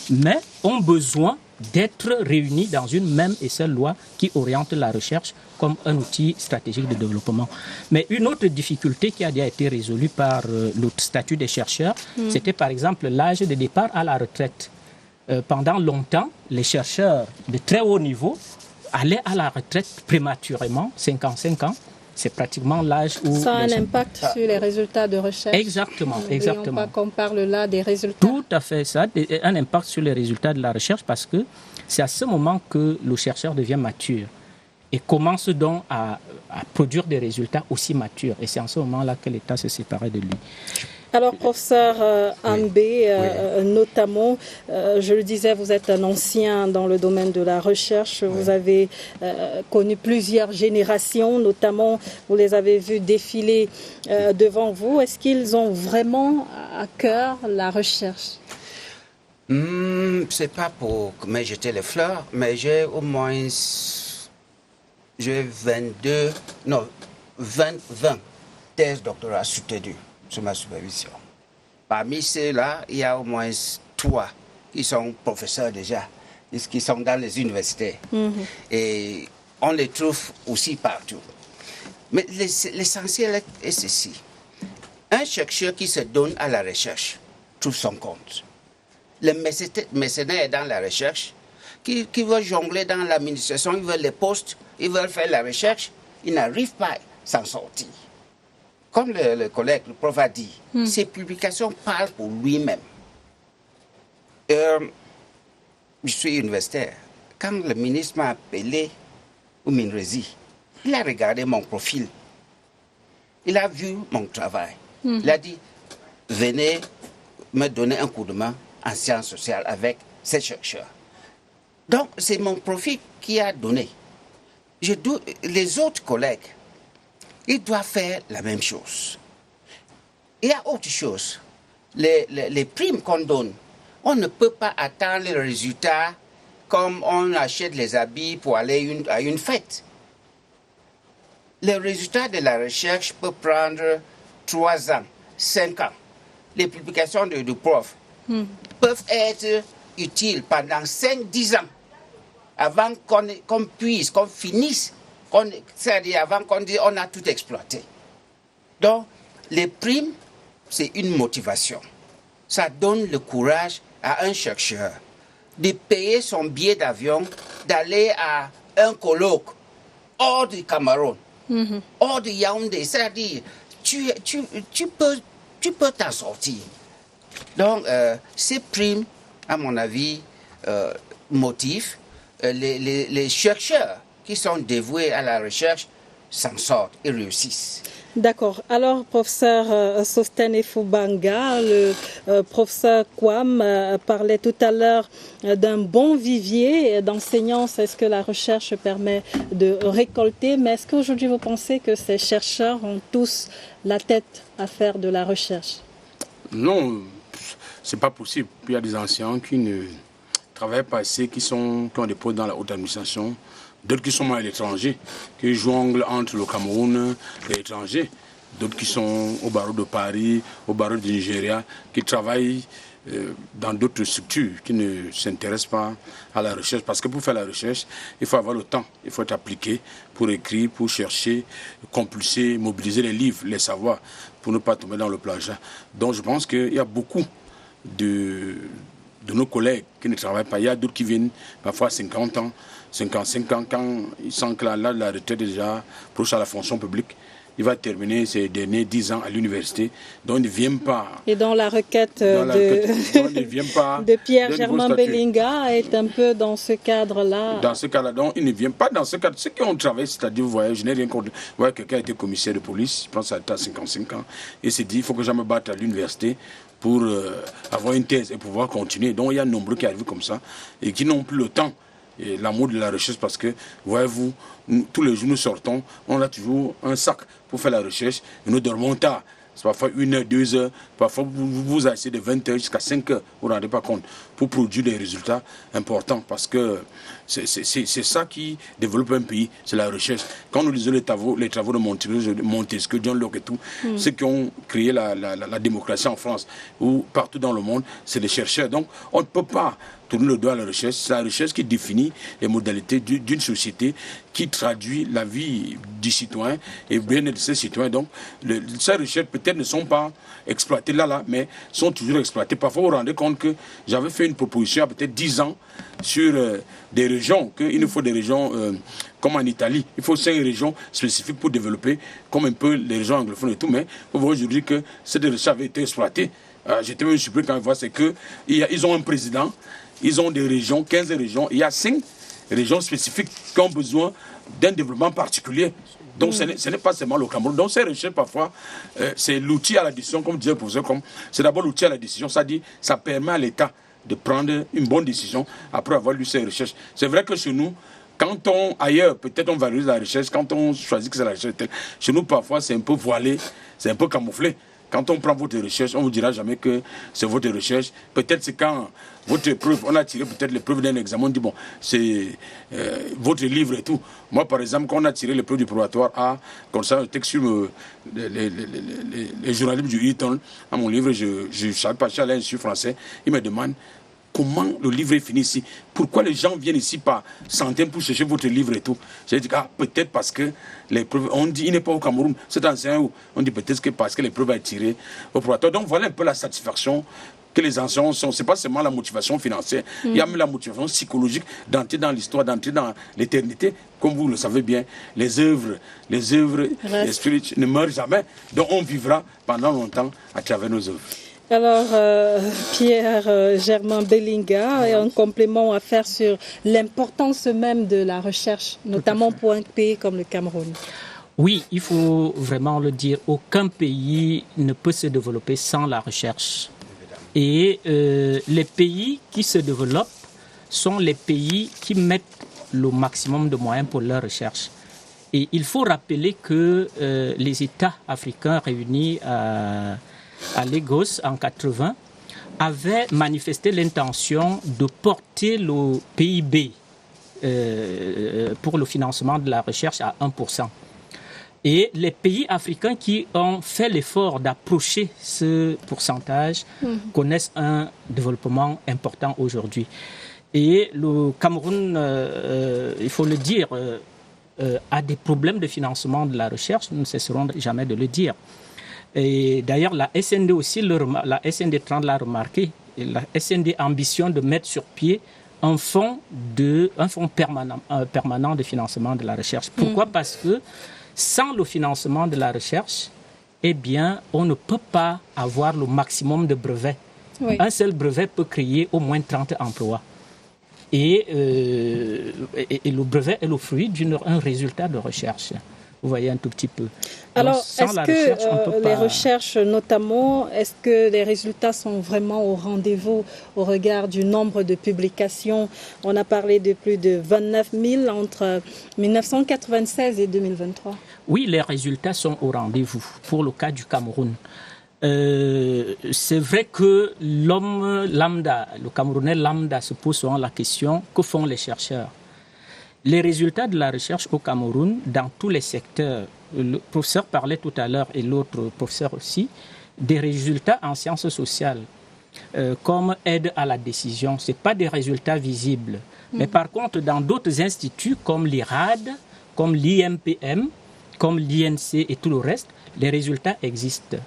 mais ont besoin d'être réunis dans une même et seule loi qui oriente la recherche comme un outil stratégique de développement. Mais une autre difficulté qui a déjà été résolue par le statut des chercheurs, c'était par exemple l'âge de départ à la retraite. Pendant longtemps, les chercheurs de très haut niveau allaient à la retraite prématurément, 55 ans. C'est pratiquement l'âge où... Ça a un impact sur les résultats de recherche. Exactement. N'oublions pas qu'on parle là des résultats. Tout à fait, ça a un impact sur les résultats de la recherche parce que c'est à ce moment que le chercheur devient mature et commence donc à produire des résultats aussi matures. Et c'est en ce moment-là que l'État se séparait de lui. Alors, professeur Ambé, notamment, je le disais, vous êtes un ancien dans le domaine de la recherche. Vous avez connu plusieurs générations, notamment, vous les avez vus défiler devant vous. Est-ce qu'ils ont vraiment à cœur la recherche? C'est pas pour me jeter les fleurs, mais j'ai au moins 20 thèses doctorales soutenues sous ma supervision. Parmi ceux-là, il y a au moins 3 qui sont professeurs déjà, qui sont dans les universités. Et on les trouve aussi partout. Mais l'essentiel est ceci. Un chercheur qui se donne à la recherche trouve son compte. Le mercenaire dans la recherche, qui veut jongler dans l'administration, ils veulent les postes, ils veulent faire la recherche, ils n'arrivent pas à s'en sortir. Comme le collègue, le prof a dit, ses publications parlent pour lui-même. Je suis universitaire. Quand le ministre m'a appelé au Minresi, il a regardé mon profil. Il a vu mon travail. Il a dit, venez me donner un coup de main en sciences sociales avec ces chercheurs. Donc, c'est mon profil qui a donné. Les autres collègues, ils doivent faire la même chose. Il y a autre chose. Les primes qu'on donne, on ne peut pas attendre les résultats comme on achète les habits pour aller à une fête. Les résultats de la recherche peuvent prendre 3 ans, 5 ans. Les publications du prof peuvent être utiles pendant 5-10 ans avant qu'on finisse, c'est-à-dire avant qu'on dise on a tout exploité. Donc, les primes, c'est une motivation. Ça donne le courage à un chercheur de payer son billet d'avion, d'aller à un colloque hors du Cameroun, hors de Yaoundé, c'est-à-dire tu peux t'en sortir. Donc, ces primes, à mon avis, motivent les chercheurs qui sont dévoués à la recherche s'en sortent et réussissent. D'accord. Alors, professeur Sostène Fubanga, le professeur Kwam parlait tout à l'heure d'un bon vivier d'enseignants. C'est ce que la recherche permet de récolter. Mais est-ce qu'aujourd'hui, vous pensez que ces chercheurs ont tous la tête à faire de la recherche? Non, c'est pas possible. Il y a des enseignants qui ne travaillent pas assez, qui ont des postes dans la haute administration. D'autres qui sont à l'étranger, qui jonglent entre le Cameroun et l'étranger. D'autres qui sont au barreau de Paris, au barreau du Nigeria, qui travaillent dans d'autres structures, qui ne s'intéressent pas à la recherche. Parce que pour faire la recherche, il faut avoir le temps, il faut être appliqué pour écrire, pour chercher, compulser, mobiliser les livres, les savoirs, pour ne pas tomber dans le plagiat. Donc je pense qu'il y a beaucoup de nos collègues qui ne travaillent pas. Il y a d'autres qui viennent parfois à 50 ans, 55 ans, quand ils sentent que la retraite est déjà proche à la fonction publique. Il va terminer ses derniers 10 ans à l'université, donc il ne vient pas. Et dans la requête de Pierre-Germain Bellinga est un peu dans ce cadre-là. Dans ce cadre-là, donc il ne vient pas dans ce cadre. Ceux qui ont travaillé, c'est-à-dire, vous voyez, je n'ai rien contre. Vous voyez, quelqu'un a été commissaire de police, je pense à 55 ans, et s'est dit, il faut que je me batte à l'université pour avoir une thèse et pouvoir continuer. Donc il y a nombreux qui arrivent comme ça et qui n'ont plus le temps et l'amour de la recherche parce que, voyez-vous, tous les jours nous sortons, on a toujours un sac pour faire la recherche et nous dormons tard. C'est parfois 1 heure, 2 heures, parfois vous asseyez de 20 heures jusqu'à 5 heures, vous ne vous rendez pas compte, pour produire des résultats importants parce que c'est ça qui développe un pays, c'est la recherche. Quand nous lisons les travaux de Montesquieu, John Locke et tout, ceux qui ont créé la démocratie en France ou partout dans le monde, c'est les chercheurs. Donc on ne peut pas tourner le doigt à la recherche. C'est la recherche qui définit les modalités d'une société, qui traduit la vie du citoyen et le bien-être de ces citoyens. Donc, ces recherches peut-être ne sont pas exploitées là, mais sont toujours exploitées. Parfois, vous vous rendez compte que j'avais fait une proposition il y a peut-être 10 ans sur des régions, qu'il nous faut des régions comme en Italie. Il faut 5 régions spécifiques pour développer, comme un peu les régions anglophones et tout. Mais vous voyez aujourd'hui que cette recherche avait été exploitée. J'étais même surpris quand je vois, c'est qu'ils ont un président. Ils ont des régions, 15 régions. Il y a 5 régions spécifiques qui ont besoin d'un développement particulier. Donc ce n'est pas seulement le Cameroun. Donc ces recherches, parfois, c'est l'outil à la décision, comme disait le professeur. C'est d'abord l'outil à la décision. Ça permet à l'État de prendre une bonne décision après avoir lu ces recherches. C'est vrai que chez nous, ailleurs, peut-être on valorise la recherche, quand on choisit que c'est la recherche, chez nous, parfois, c'est un peu voilé, c'est un peu camouflé. quand on prend votre recherche, on ne vous dira jamais que c'est votre recherche. Peut-être c'est quand votre preuve, on a tiré peut-être les preuves d'un examen, on dit bon, c'est votre livre et tout. Moi, par exemple, quand on a tiré les preuves du probatoire A, comme ça, un texte sur les journalistes du Eton, à mon livre, je savais pas, je suis à l'Institut français, il me demande comment le livre est fini ici. Pourquoi les gens viennent ici par centaines pour chercher votre livre et tout. J'ai dit, peut-être parce que les preuves, on dit, il n'est pas au Cameroun, c'est ancien où on dit peut-être que parce que les preuves ont été tirées au probatoire. Donc voilà un peu la satisfaction que les enseignants sont. C'est pas seulement la motivation financière, il y a même la motivation psychologique d'entrer dans l'histoire, d'entrer dans l'éternité. Comme vous le savez bien, les œuvres spirituelles ne meurent jamais. Donc on vivra pendant longtemps à travers nos œuvres. Alors, Pierre Germain Bellinga, un complément à faire sur l'importance même de la recherche, notamment pour un pays comme le Cameroun. Oui, il faut vraiment le dire, aucun pays ne peut se développer sans la recherche. Et les pays qui se développent sont les pays qui mettent le maximum de moyens pour leur recherche. Et il faut rappeler que les États africains réunis à Lagos en 80 avaient manifesté l'intention de porter le PIB pour le financement de la recherche à 1%. Et les pays africains qui ont fait l'effort d'approcher ce pourcentage connaissent un développement important aujourd'hui. Et le Cameroun, il faut le dire, a des problèmes de financement de la recherche, nous ne cesserons jamais de le dire. Et d'ailleurs, la SND aussi, la SND 30 l'a remarqué, et la SND ambitionne de mettre sur pied un fonds permanent de financement de la recherche. Pourquoi ? Parce que sans le financement de la recherche, eh bien, on ne peut pas avoir le maximum de brevets. Oui. Un seul brevet peut créer au moins 30 emplois. Et le brevet est le fruit d'un résultat de recherche. Vous voyez un tout petit peu. Alors, est-ce que les recherches, notamment, est-ce que les résultats sont vraiment au rendez-vous au regard du nombre de publications? On a parlé de plus de 29 000 entre 1996 et 2023. Oui, les résultats sont au rendez-vous pour le cas du Cameroun. C'est vrai que l'homme lambda, le Camerounais lambda se pose souvent la question, que font les chercheurs? Les résultats de la recherche au Cameroun, dans tous les secteurs, le professeur parlait tout à l'heure et l'autre professeur aussi, des résultats en sciences sociales, comme aide à la décision. Ce n'est pas des résultats visibles. Mais par contre, dans d'autres instituts comme l'IRAD, comme l'IMPM, comme l'INC et tout le reste, les résultats existent.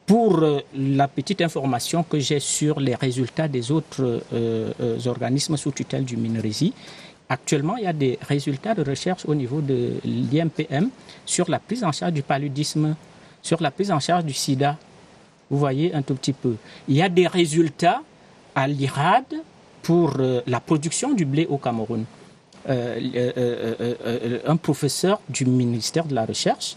Pour la petite information que j'ai sur les résultats des autres organismes sous tutelle du MINRESI, actuellement, il y a des résultats de recherche au niveau de l'IMPM sur la prise en charge du paludisme, sur la prise en charge du sida. Vous voyez un tout petit peu. Il y a des résultats à l'IRAD pour la production du blé au Cameroun. Un professeur du ministère de la Recherche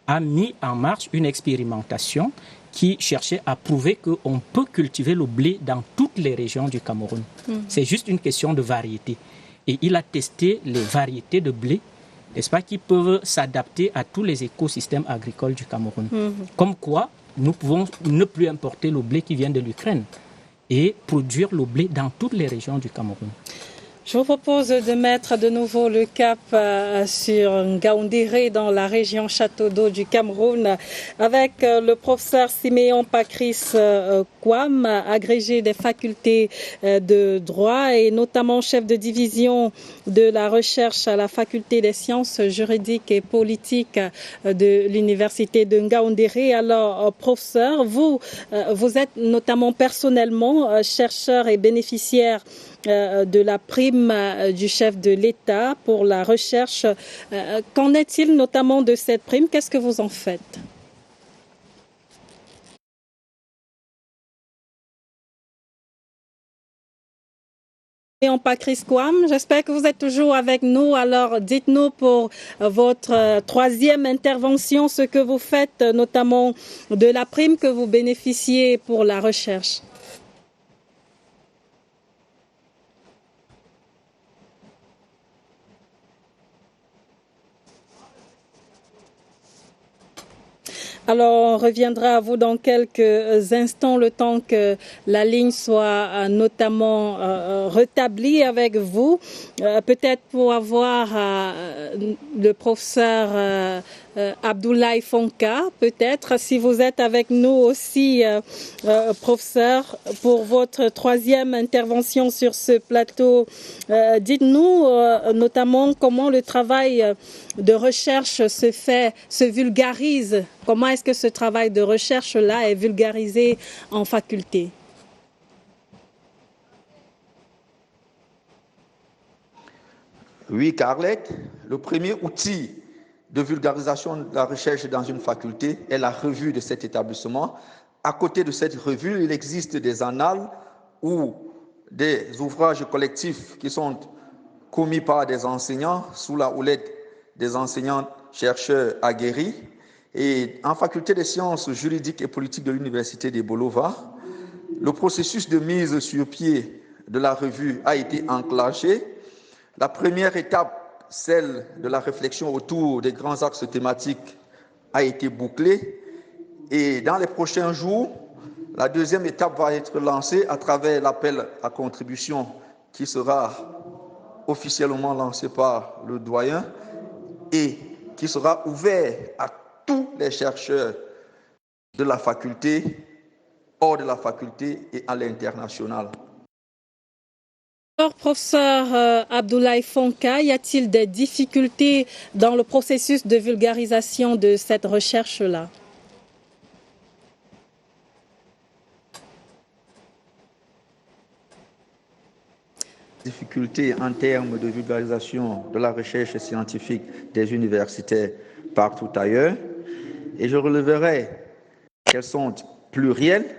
a mis en marche une expérimentation qui cherchait à prouver qu'on peut cultiver le blé dans toutes les régions du Cameroun. C'est juste une question de variété. Et il a testé les variétés de blé, n'est-ce pas, qui peuvent s'adapter à tous les écosystèmes agricoles du Cameroun. Comme quoi, nous pouvons ne plus importer le blé qui vient de l'Ukraine et produire le blé dans toutes les régions du Cameroun. Je vous propose de mettre de nouveau le cap sur Ngaoundéré dans la région Château d'Eau du Cameroun avec le professeur Siméon Patrice Kouam, agrégé des facultés de droit et notamment chef de division de la recherche à la faculté des sciences juridiques et politiques de l'université de Ngaoundéré. Alors, professeur, vous êtes notamment personnellement chercheur et bénéficiaire de la prime du chef de l'État pour la recherche. Qu'en est-il notamment de cette prime? Qu'est-ce que vous en faites? Et en Patrice Kouam, j'espère que vous êtes toujours avec nous. Alors, dites-nous pour votre troisième intervention ce que vous faites, notamment de la prime que vous bénéficiez pour la recherche. Alors, on reviendra à vous dans quelques instants, le temps que la ligne soit notamment rétablie avec vous. Peut-être pour avoir le professeur Abdoulaye Fonka, peut-être, si vous êtes avec nous aussi, professeur, pour votre troisième intervention sur ce plateau. Dites-nous notamment comment le travail de recherche se vulgarise. Comment est-ce que ce travail de recherche-là est vulgarisé en faculté? Oui, Carlette, le premier outil de vulgarisation de la recherche dans une faculté est la revue de cet établissement. À côté de cette revue, il existe des annales ou des ouvrages collectifs qui sont commis par des enseignants sous la houlette des enseignants-chercheurs aguerris. Et en faculté des sciences juridiques et politiques de l'Université de Bolova, le processus de mise sur pied de la revue a été enclenché. La première étape, celle de la réflexion autour des grands axes thématiques, a été bouclée. Et dans les prochains jours, la deuxième étape va être lancée à travers l'appel à contribution qui sera officiellement lancé par le doyen et qui sera ouvert à tous les chercheurs de la faculté, hors de la faculté et à l'international. Alors, professeur Abdoulaye Fonka, y a-t-il des difficultés dans le processus de vulgarisation de cette recherche-là? Difficultés en termes de vulgarisation de la recherche scientifique des universitaires partout ailleurs. Et je releverai qu'elles sont plurielles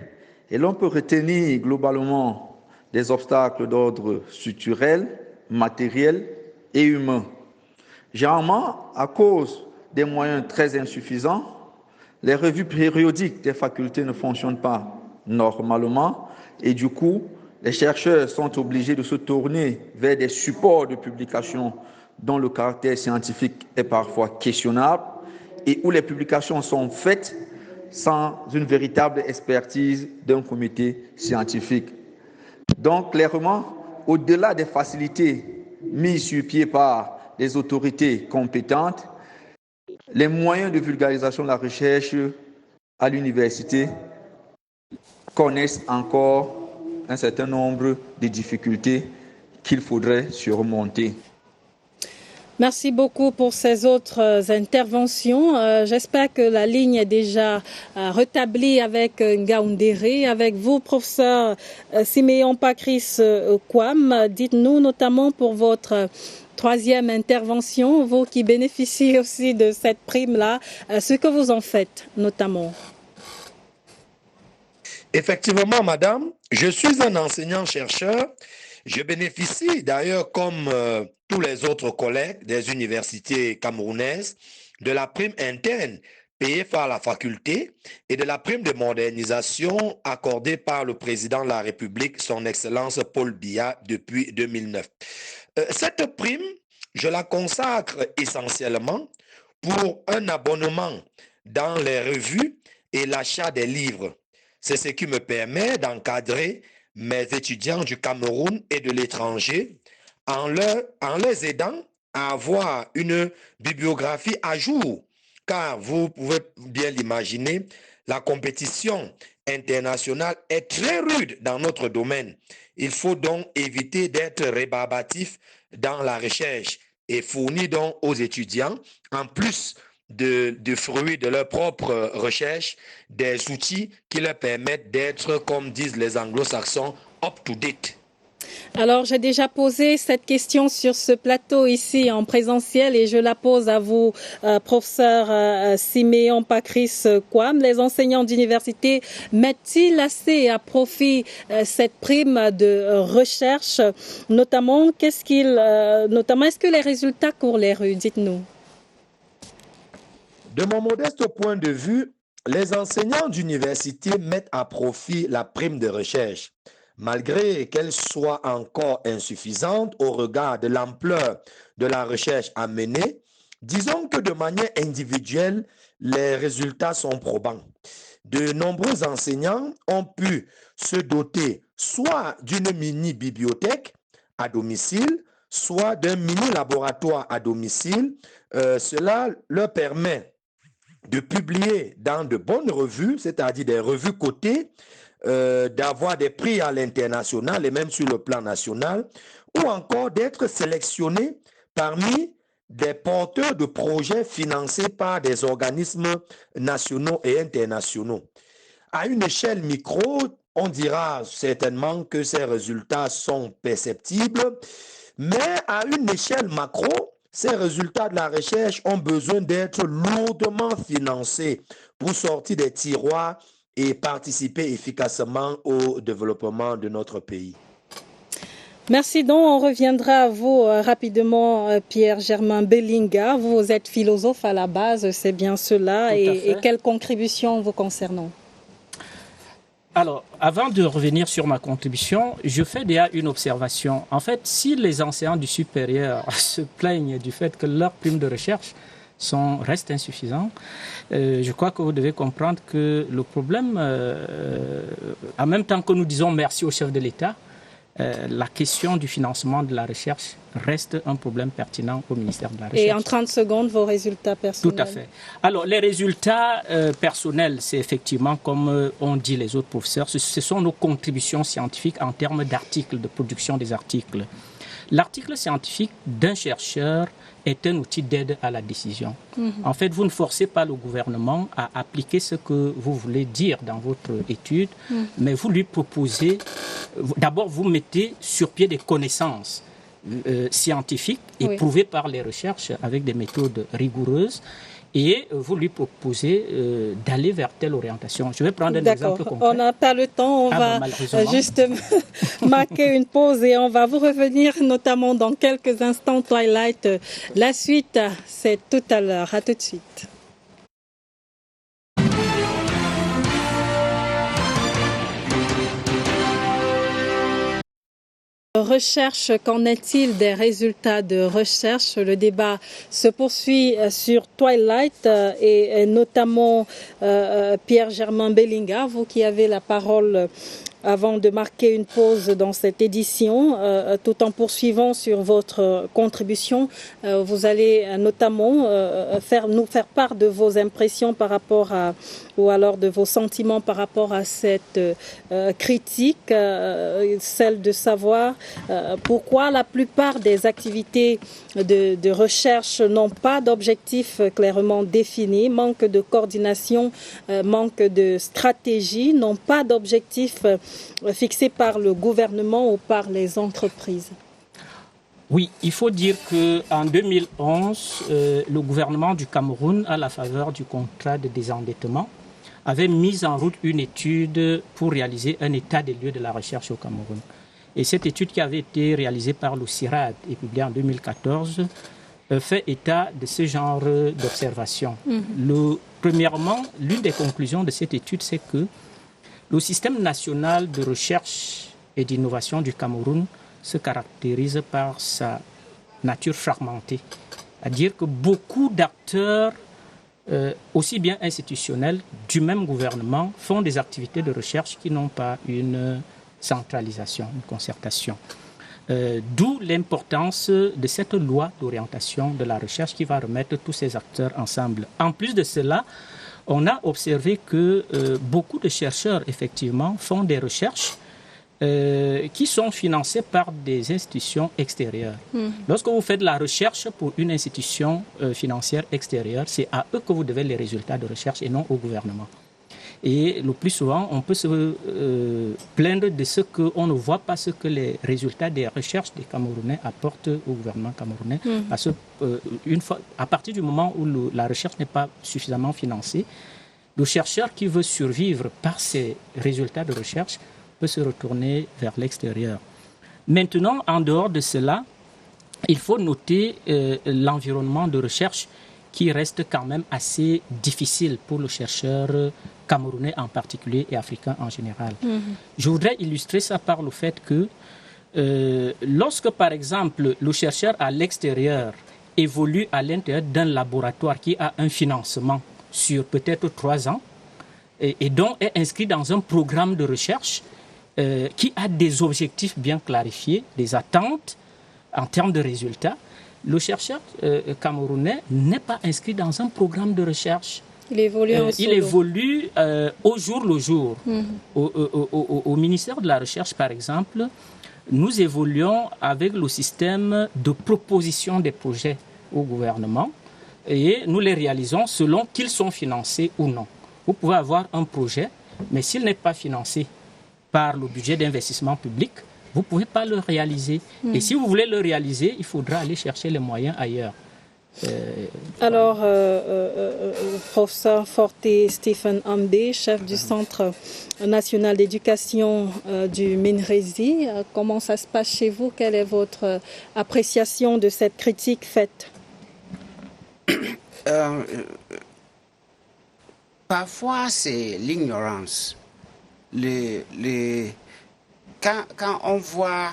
et l'on peut retenir globalement des obstacles d'ordre structurel, matériel et humain. Généralement, à cause des moyens très insuffisants, les revues périodiques des facultés ne fonctionnent pas normalement et du coup, les chercheurs sont obligés de se tourner vers des supports de publication dont le caractère scientifique est parfois questionnable et où les publications sont faites sans une véritable expertise d'un comité scientifique. Donc, clairement, au-delà des facilités mises sur pied par les autorités compétentes, les moyens de vulgarisation de la recherche à l'université connaissent encore un certain nombre de difficultés qu'il faudrait surmonter. Merci beaucoup pour ces autres interventions. J'espère que la ligne est déjà rétablie avec Ngaoundéré. Avec vous, professeur Siméon Patrice Kwam, dites-nous notamment pour votre troisième intervention, vous qui bénéficiez aussi de cette prime-là, ce que vous en faites notamment. Effectivement, madame, je suis un enseignant-chercheur. Je bénéficie d'ailleurs, comme tous les autres collègues des universités camerounaises, de la prime interne payée par la faculté et de la prime de modernisation accordée par le président de la République, son Excellence Paul Biya, depuis 2009. Cette prime, je la consacre essentiellement pour un abonnement dans les revues et l'achat des livres. C'est ce qui me permet d'encadrer mes étudiants du Cameroun et de l'étranger en les aidant à avoir une bibliographie à jour. Car vous pouvez bien l'imaginer, la compétition internationale est très rude dans notre domaine. Il faut donc éviter d'être rébarbatif dans la recherche et fournir donc aux étudiants, en plus de fruits de leur propre recherche, des outils qui leur permettent d'être, comme disent les anglo-saxons, up-to-date. Alors, j'ai déjà posé cette question sur ce plateau ici en présentiel et je la pose à vous, professeur Siméon Patrice Kwam. Les enseignants d'université mettent-ils assez à profit cette prime de recherche? Notamment, est-ce que les résultats courent les rues? Dites-nous. De mon modeste point de vue, les enseignants d'université mettent à profit la prime de recherche, malgré qu'elle soit encore insuffisante au regard de l'ampleur de la recherche à mener. Disons que de manière individuelle, les résultats sont probants. De nombreux enseignants ont pu se doter soit d'une mini-bibliothèque à domicile, soit d'un mini-laboratoire à domicile. Cela leur permet de publier dans de bonnes revues, c'est-à-dire des revues cotées, d'avoir des prix à l'international et même sur le plan national, ou encore d'être sélectionnés parmi des porteurs de projets financés par des organismes nationaux et internationaux. À une échelle micro, on dira certainement que ces résultats sont perceptibles, mais à une échelle macro, ces résultats de la recherche ont besoin d'être lourdement financés pour sortir des tiroirs et participer efficacement au développement de notre pays. Merci donc. On reviendra à vous rapidement, Pierre-Germain Belinga. Vous êtes philosophe à la base, c'est bien cela. Et quelles contributions vous concernant? Alors, avant de revenir sur ma contribution, je fais déjà une observation. En fait, si les enseignants du supérieur se plaignent du fait que leurs primes de recherche restent insuffisants, je crois que vous devez comprendre que le problème, en même temps que nous disons merci au chef de l'État, la question du financement de la recherche reste un problème pertinent au ministère de la Recherche. Et en 30 secondes, vos résultats personnels? Tout à fait. Alors, les résultats personnels, c'est effectivement, comme ont dit les autres professeurs, ce sont nos contributions scientifiques en termes d'articles, de production des articles. L'article scientifique d'un chercheur est un outil d'aide à la décision. En fait, vous ne forcez pas le gouvernement à appliquer ce que vous voulez dire dans votre étude, mais vous lui proposez, d'abord vous mettez sur pied des connaissances scientifiques éprouvées par les recherches avec des méthodes rigoureuses, et vous lui proposez d'aller vers telle orientation. Je vais prendre un exemple concret. On n'a pas le temps, on va juste marquer une pause et on va vous revenir notamment dans quelques instants. Twilight, la suite, c'est tout à l'heure. À tout de suite. Recherche, qu'en est-il des résultats de recherche? Le débat se poursuit sur Twilight et notamment Pierre-Germain Belinga, vous qui avez la parole avant de marquer une pause dans cette édition, tout en poursuivant sur votre contribution. Vous allez notamment nous faire part de vos impressions par rapport à, ou alors de vos sentiments par rapport à cette critique, celle de savoir pourquoi la plupart des activités de recherche n'ont pas d'objectifs clairement définis, manque de coordination, manque de stratégie, n'ont pas d'objectifs fixés par le gouvernement ou par les entreprises. Oui, il faut dire qu'en 2011, le gouvernement du Cameroun, à la faveur du contrat de désendettement, avait mis en route une étude pour réaliser un état des lieux de la recherche au Cameroun. Et cette étude qui avait été réalisée par le CIRAD et publiée en 2014 fait état de ce genre d'observation. Premièrement, l'une des conclusions de cette étude, c'est que le système national de recherche et d'innovation du Cameroun se caractérise par sa nature fragmentée. C'est-à-dire que beaucoup d'acteurs, aussi bien institutionnels, du même gouvernement, font des activités de recherche qui n'ont pas une centralisation, une concertation. D'où l'importance de cette loi d'orientation de la recherche qui va remettre tous ces acteurs ensemble. En plus de cela, on a observé que beaucoup de chercheurs, effectivement, font des recherches qui sont financées par des institutions extérieures. Lorsque vous faites de la recherche pour une institution financière extérieure, c'est à eux que vous devez les résultats de recherche et non au gouvernement. Et le plus souvent, on peut se plaindre de ce qu'on ne voit pas, ce que les résultats des recherches des Camerounais apportent au gouvernement camerounais. Parce que, à partir du moment où la recherche n'est pas suffisamment financée, le chercheur qui veut survivre par ses résultats de recherche peut se retourner vers l'extérieur. Maintenant, en dehors de cela, il faut noter l'environnement de recherche qui reste quand même assez difficile pour le chercheur camerounais en particulier et africain en général. Je voudrais illustrer ça par le fait que lorsque, par exemple, le chercheur à l'extérieur évolue à l'intérieur d'un laboratoire qui a un financement sur peut-être 3 ans et donc est inscrit dans un programme de recherche qui a des objectifs bien clarifiés, des attentes en termes de résultats. Le chercheur camerounais n'est pas inscrit dans un programme de recherche. Il évolue en solo. Il évolue au jour le jour. Au ministère de la Recherche, par exemple, nous évoluons avec le système de proposition des projets au gouvernement et nous les réalisons selon qu'ils sont financés ou non. Vous pouvez avoir un projet, mais s'il n'est pas financé par le budget d'investissement public, vous ne pouvez pas le réaliser. Et si vous voulez le réaliser, il faudra aller chercher les moyens ailleurs. Alors, professeur Forte Stephen Ambé, chef du Centre national d'éducation du Minrezi, comment ça se passe chez vous? Quelle est votre appréciation de cette critique faite? Parfois, c'est l'ignorance. Quand on voit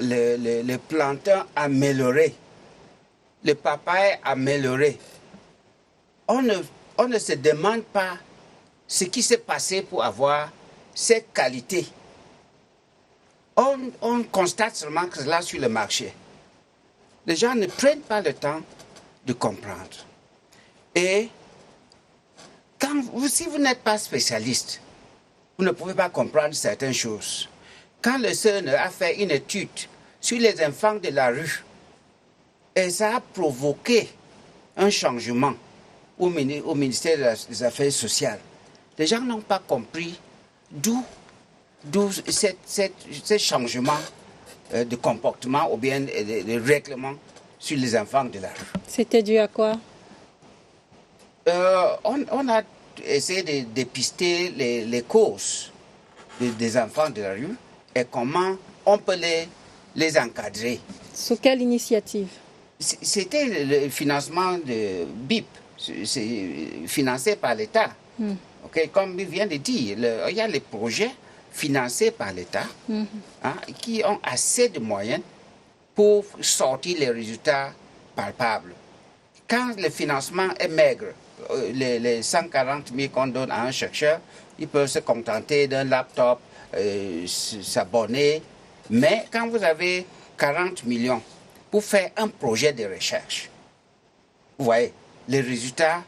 les plantains améliorés, le papaye amélioré, on ne se demande pas ce qui s'est passé pour avoir cette qualité. On constate seulement que c'est là sur le marché. Les gens ne prennent pas le temps de comprendre. Et si vous n'êtes pas spécialiste, vous ne pouvez pas comprendre certaines choses. Quand le CNE a fait une étude sur les enfants de la rue, et ça a provoqué un changement au ministère des Affaires sociales, les gens n'ont pas compris d'où ce changement de comportement ou bien de règlement sur les enfants de la rue. C'était dû à quoi? On a essayé de dépister les causes des enfants de la rue et comment on peut les encadrer. Sous quelle initiative? C'était le financement de BIP, c'est financé par l'État. Okay, comme il vient de dire, il y a les projets financés par l'État qui ont assez de moyens pour sortir les résultats palpables. Quand le financement est maigre, les 140 000 qu'on donne à un chercheur, il peut se contenter d'un laptop, s'abonner. Mais quand vous avez 40 millions pour faire un projet de recherche, vous voyez, le résultat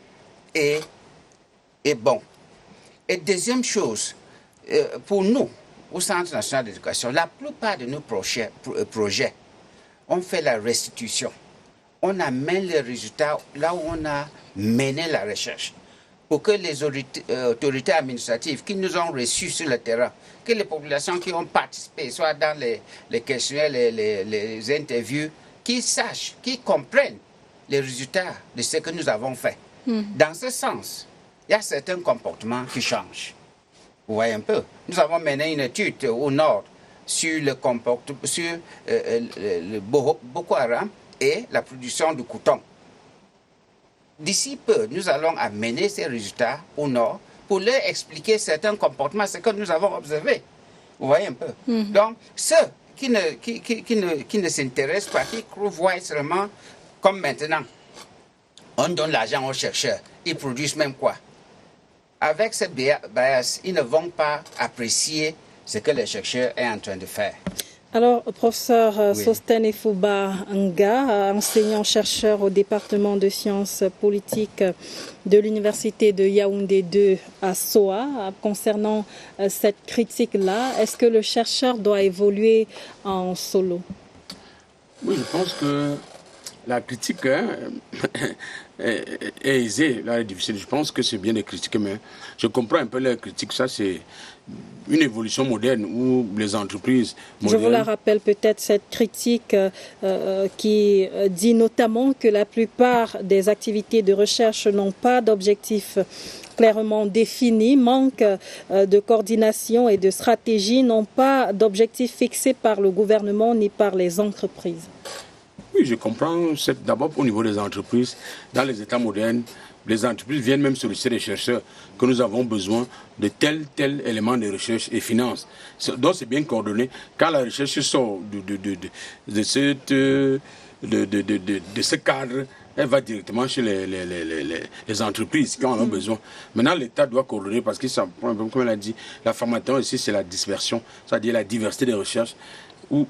est bon. Et deuxième chose, pour nous, au Centre national d'éducation, la plupart de nos projets, on fait la restitution. On amène les résultats là où on a mené la recherche. Pour que les autorités administratives qui nous ont reçus sur le terrain, que les populations qui ont participé, soit dans les questionnaires, les interviews, qu'ils sachent, qu'ils comprennent les résultats de ce que nous avons fait. Dans ce sens, il y a certains comportements qui changent. Vous voyez un peu. Nous avons mené une étude au nord sur le comportement, sur le Boko Haram et la production de coton. D'ici peu, nous allons amener ces résultats au nord pour leur expliquer certains comportements, ce que nous avons observé. Vous voyez un peu. Donc, ceux qui ne s'intéressent pas, qui voient seulement comme maintenant, on donne l'argent aux chercheurs, ils produisent même quoi? Avec ce bias, ils ne vont pas apprécier ce que les chercheurs sont en train de faire. Alors, professeur Sostène Fouba Nga, enseignant-chercheur au département de sciences politiques de l'université de Yaoundé 2 à Soa, concernant cette critique-là, est-ce que le chercheur doit évoluer en solo? Oui, je pense que la critique est aisée, là, est difficile. Je pense que c'est bien de critiquer, mais je comprends un peu la critique. Ça, c'est une évolution moderne où les entreprises modernes... Je vous la rappelle peut-être, cette critique qui dit notamment que la plupart des activités de recherche n'ont pas d'objectifs clairement définis, manque de coordination et de stratégie, n'ont pas d'objectifs fixés par le gouvernement ni par les entreprises. Oui, je comprends. D'abord au niveau des entreprises. Dans les États modernes, les entreprises viennent même solliciter les chercheurs que nous avons besoin de tel élément de recherche et finance. Donc c'est bien coordonné. Quand la recherche sort de ce cadre elle va directement chez les entreprises qui en ont besoin. Maintenant, l'État doit coordonner parce que, comme elle a dit, la formation ici, c'est la dispersion, c'est-à-dire la diversité des recherches, où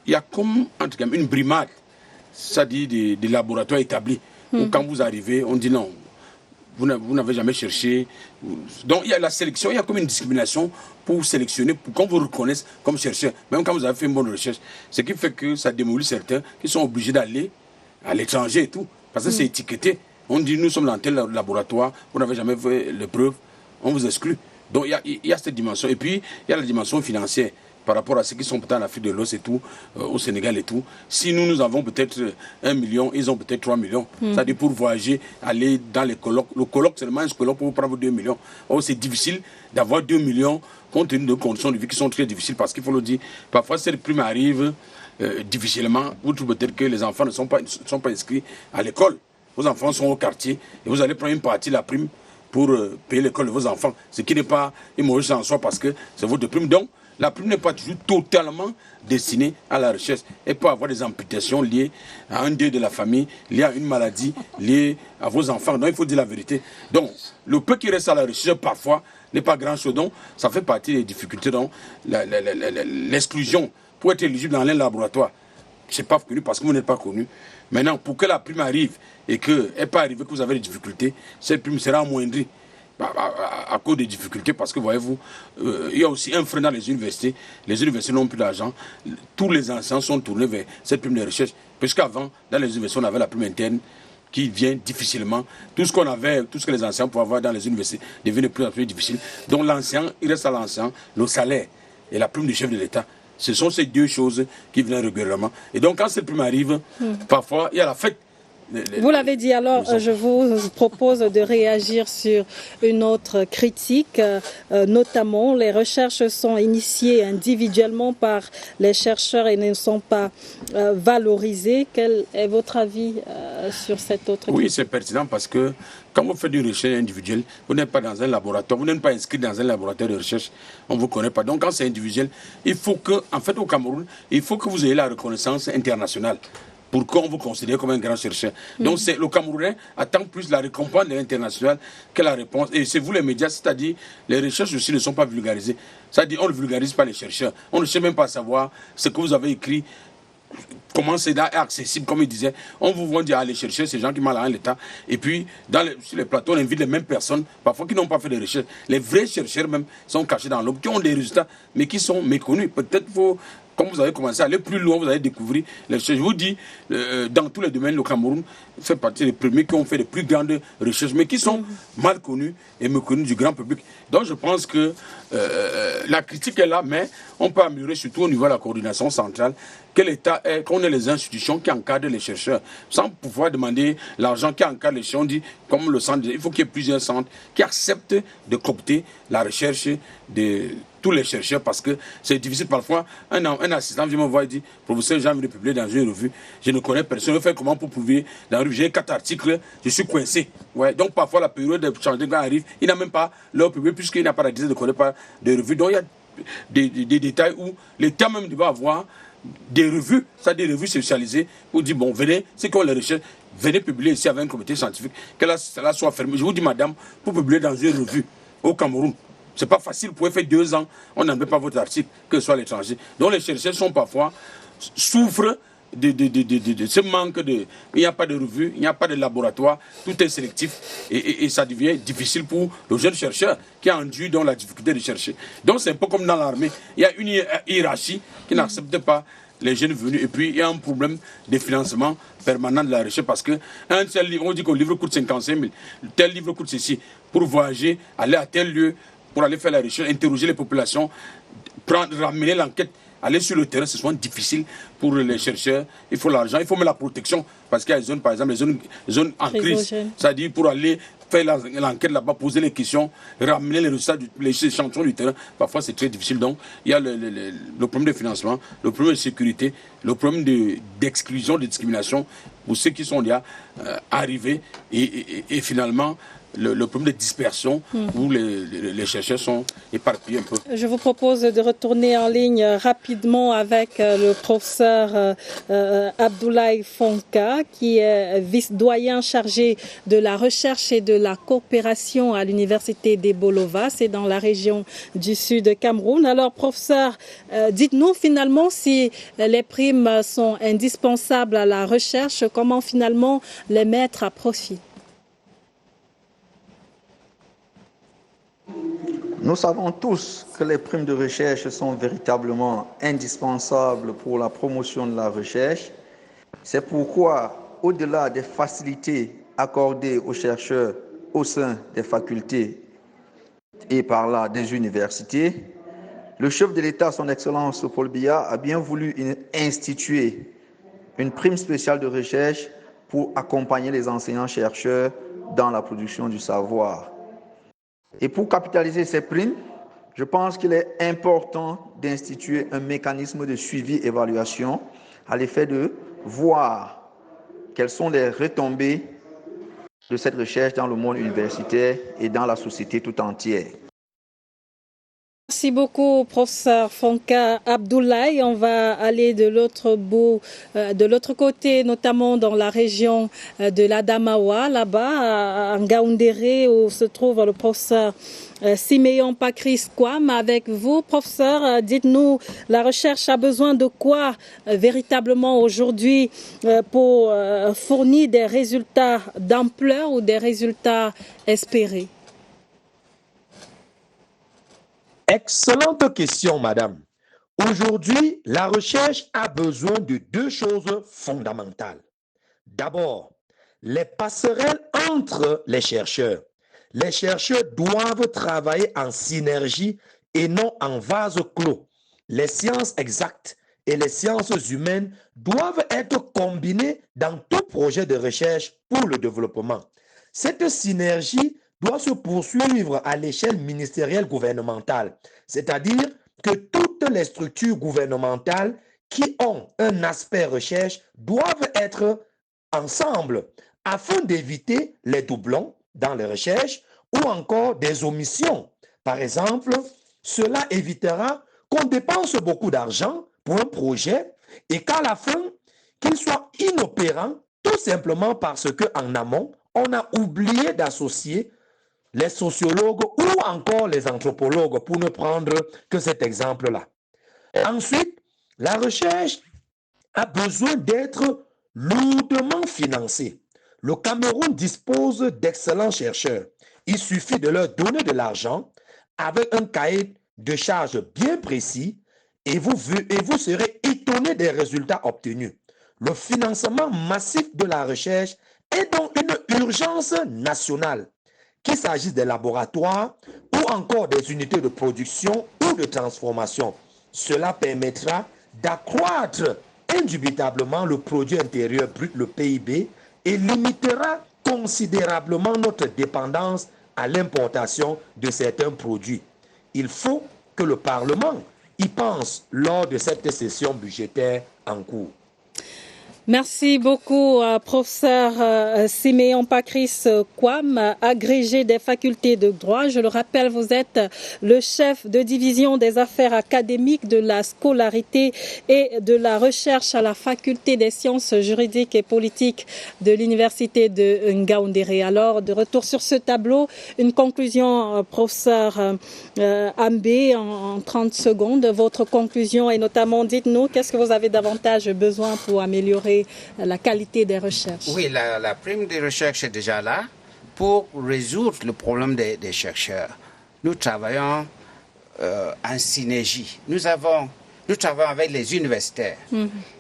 il y a comme, en tout cas, une brimade, c'est-à-dire des laboratoires établis, où quand vous arrivez, on dit non, vous n'avez jamais cherché. Donc, il y a la sélection, il y a comme une discrimination pour sélectionner, pour qu'on vous reconnaisse comme chercheur, même quand vous avez fait une bonne recherche. Ce qui fait que ça démolit certains qui sont obligés d'aller à l'étranger et tout, parce que c'est étiqueté. On dit, nous sommes dans tel laboratoire, vous n'avez jamais fait les preuves, on vous exclut. Donc, il y a cette dimension. Et puis, il y a la dimension financière. Par rapport à ceux qui sont peut-être en Afrique de l'Ouest et tout, au Sénégal et tout. Si nous avons peut-être 1 million, ils ont peut-être 3 millions. C'est-à-dire pour voyager, aller dans les colloques. Le colloque, seulement un colloque pour vous prendre 2 millions. Or, c'est difficile d'avoir 2 millions compte tenu de conditions de vie qui sont très difficiles parce qu'il faut le dire. Parfois, cette prime arrive difficilement. Vous trouvez peut-être que les enfants ne sont pas inscrits à l'école. Vos enfants sont au quartier et vous allez prendre une partie de la prime pour payer l'école de vos enfants. Ce qui n'est pas une mauvaise chose en soi parce que c'est votre prime. Donc, la prime n'est pas toujours totalement destinée à la recherche. Elle peut avoir des amputations liées à un deuil de la famille, liées à une maladie, liées à vos enfants. Donc il faut dire la vérité. Donc le peu qui reste à la recherche parfois n'est pas grand-chose. Donc ça fait partie des difficultés. Donc l'exclusion pour être éligible dans un laboratoire, c'est pas connu parce que vous n'êtes pas connu. Maintenant, pour que la prime arrive et qu'elle n'est pas arrivée, que vous avez des difficultés, cette prime sera amoindrie. À cause des difficultés, parce que voyez-vous, il y a aussi un frein dans les universités. Les universités n'ont plus d'argent. Tous les enseignants sont tournés vers cette prime de recherche. Puisqu'avant, dans les universités, on avait la prime interne qui vient difficilement. Tout ce que les enseignants pouvaient avoir dans les universités devient de plus en plus difficile. Donc l'enseignant, il reste à l'enseignant, le salaire et la prime du chef de l'État. Ce sont ces deux choses qui viennent régulièrement. Et donc quand cette prime arrive, parfois, il y a la fête. Vous l'avez dit, alors je vous propose de réagir sur une autre critique, notamment les recherches sont initiées individuellement par les chercheurs et ne sont pas valorisées. Quel est votre avis sur cette autre critique? Oui, c'est pertinent parce que quand vous faites une recherche individuelle, vous n'êtes pas dans un laboratoire, vous n'êtes pas inscrit dans un laboratoire de recherche, on ne vous connaît pas. Donc quand c'est individuel, il faut que, en fait au Cameroun, il faut que vous ayez la reconnaissance internationale pour qu'on vous considère comme un grand chercheur. Donc le Camerounais attend plus la récompense de l'international que la réponse. Et c'est vous les médias, c'est-à-dire les recherches aussi ne sont pas vulgarisées. C'est-à-dire on ne vulgarise pas les chercheurs. On ne sait même pas savoir ce que vous avez écrit, comment c'est accessible, comme il disait. On vous vend dire aller chercher ces gens qui mal à l'État. Et puis, sur les plateaux, on invite les mêmes personnes, parfois qui n'ont pas fait de recherche. Les vrais chercheurs même sont cachés dans l'ombre, qui ont des résultats, mais qui sont méconnus. Peut-être qu'il faut... Comme vous avez commencé à aller plus loin, vous allez découvrir les recherches. Je vous dis, dans tous les domaines, le Cameroun fait partie des premiers qui ont fait les plus grandes recherches, mais qui sont mal connus et méconnus du grand public. Donc je pense que la critique est là, mais on peut améliorer surtout au niveau de la coordination centrale, que l'État ait, qu'on ait les institutions qui encadrent les chercheurs, sans pouvoir demander l'argent qui encadre les chercheurs. On dit, comme le centre, il faut qu'il y ait plusieurs centres qui acceptent de coopter la recherche de tous les chercheurs, parce que c'est difficile parfois. Un assistant vient me voir et dit, professeur, j'ai envie de publier dans une revue, je ne connais personne, je fais comment pour publier dans la revue, j'ai 4 articles, je suis coincé. Ouais. Donc parfois la période de changement arrive, il n'a même pas leur publié puisqu'il n'a pas la dizaine de connaît pas de revues. Donc il y a des détails où l'État même doit avoir des revues, c'est-à-dire des revues spécialisées, pour dire, bon, venez, c'est qu'on les recherche, venez publier ici avec un comité scientifique, que cela soit fermé. Je vous dis, madame, pour publier dans une revue au Cameroun, c'est pas facile, vous pouvez faire 2 ans, on n'en met pas votre article, que ce soit à l'étranger. Donc les chercheurs sont parfois, souffrent de ce manque de... Il n'y a pas de revue, il n'y a pas de laboratoire, tout est sélectif et ça devient difficile pour le jeune chercheur qui a enduit dans la difficulté de chercher. Donc c'est un peu comme dans l'armée, il y a une hiérarchie qui n'accepte pas les jeunes venus et puis il y a un problème de financement permanent de la recherche parce que un seul livre, on dit que le livre coûte 55 000, tel livre coûte ceci, pour voyager, aller à tel lieu, pour aller faire la recherche, interroger les populations, ramener l'enquête, aller sur le terrain, c'est souvent difficile pour les chercheurs. Il faut l'argent, il faut même la protection. Parce qu'il y a des zones, par exemple, les zones en crise. C'est-à-dire pour aller faire l'enquête là-bas, poser les questions, ramener les résultats, les échantillons du terrain. Parfois, c'est très difficile. Donc, il y a le problème de financement, le problème de sécurité, le problème d'exclusion, de discrimination pour ceux qui sont déjà arrivés. Et finalement, le problème de dispersion où les chercheurs sont éparpillés un peu. Je vous propose de retourner en ligne rapidement avec le professeur Abdoulaye Fonka, qui est vice-doyen chargé de la recherche et de la coopération à l'université des Bolova, c'est dans la région du sud Cameroun. Alors, professeur, dites-nous finalement si les primes sont indispensables à la recherche, comment finalement les mettre à profit? Nous savons tous que les primes de recherche sont véritablement indispensables pour la promotion de la recherche. C'est pourquoi, au-delà des facilités accordées aux chercheurs au sein des facultés et par là des universités, le chef de l'État, son Excellence Paul Biya, a bien voulu instituer une prime spéciale de recherche pour accompagner les enseignants-chercheurs dans la production du savoir. Et pour capitaliser ces primes, je pense qu'il est important d'instituer un mécanisme de suivi-évaluation à l'effet de voir quelles sont les retombées de cette recherche dans le monde universitaire et dans la société tout entière. Merci beaucoup, professeur Fonka Abdoulaye. On va aller de l'autre bout, de l'autre côté, notamment dans la région de l'Adamawa, là-bas, à Ngaoundéré, où se trouve le professeur Siméon Pakris Kwam. Avec vous, professeur, dites-nous, la recherche a besoin de quoi véritablement aujourd'hui pour fournir des résultats d'ampleur ou des résultats espérés? Excellente question, madame. Aujourd'hui, la recherche a besoin de deux choses fondamentales. D'abord, les passerelles entre les chercheurs. Les chercheurs doivent travailler en synergie et non en vase clos. Les sciences exactes et les sciences humaines doivent être combinées dans tout projet de recherche pour le développement. Cette synergie doit se poursuivre à l'échelle ministérielle gouvernementale, c'est-à-dire que toutes les structures gouvernementales qui ont un aspect recherche doivent être ensemble afin d'éviter les doublons dans les recherches ou encore des omissions. Par exemple, cela évitera qu'on dépense beaucoup d'argent pour un projet et qu'à la fin, qu'il soit inopérant tout simplement parce qu'en amont, on a oublié d'associer les sociologues ou encore les anthropologues, pour ne prendre que cet exemple-là. Ensuite, la recherche a besoin d'être lourdement financée. Le Cameroun dispose d'excellents chercheurs. Il suffit de leur donner de l'argent avec un cahier de charges bien précis et vous serez étonné des résultats obtenus. Le financement massif de la recherche est donc une urgence nationale. Qu'il s'agisse des laboratoires ou encore des unités de production ou de transformation. Cela permettra d'accroître indubitablement le produit intérieur brut, le PIB, et limitera considérablement notre dépendance à l'importation de certains produits. Il faut que le Parlement y pense lors de cette session budgétaire en cours. Merci beaucoup, professeur Siméon Pakris Kwam, agrégé des facultés de droit. Je le rappelle, vous êtes le chef de division des affaires académiques, de la scolarité et de la recherche à la faculté des sciences juridiques et politiques de l'université de Ngaoundéré. Alors, de retour sur ce tableau, une conclusion, professeur Ambé, en 30 secondes. Votre conclusion et notamment, dites-nous, qu'est-ce que vous avez davantage besoin pour améliorer la qualité des recherches? Oui, la prime de recherche est déjà là pour résoudre le problème des chercheurs. Nous travaillons en synergie. Nous travaillons avec les universitaires.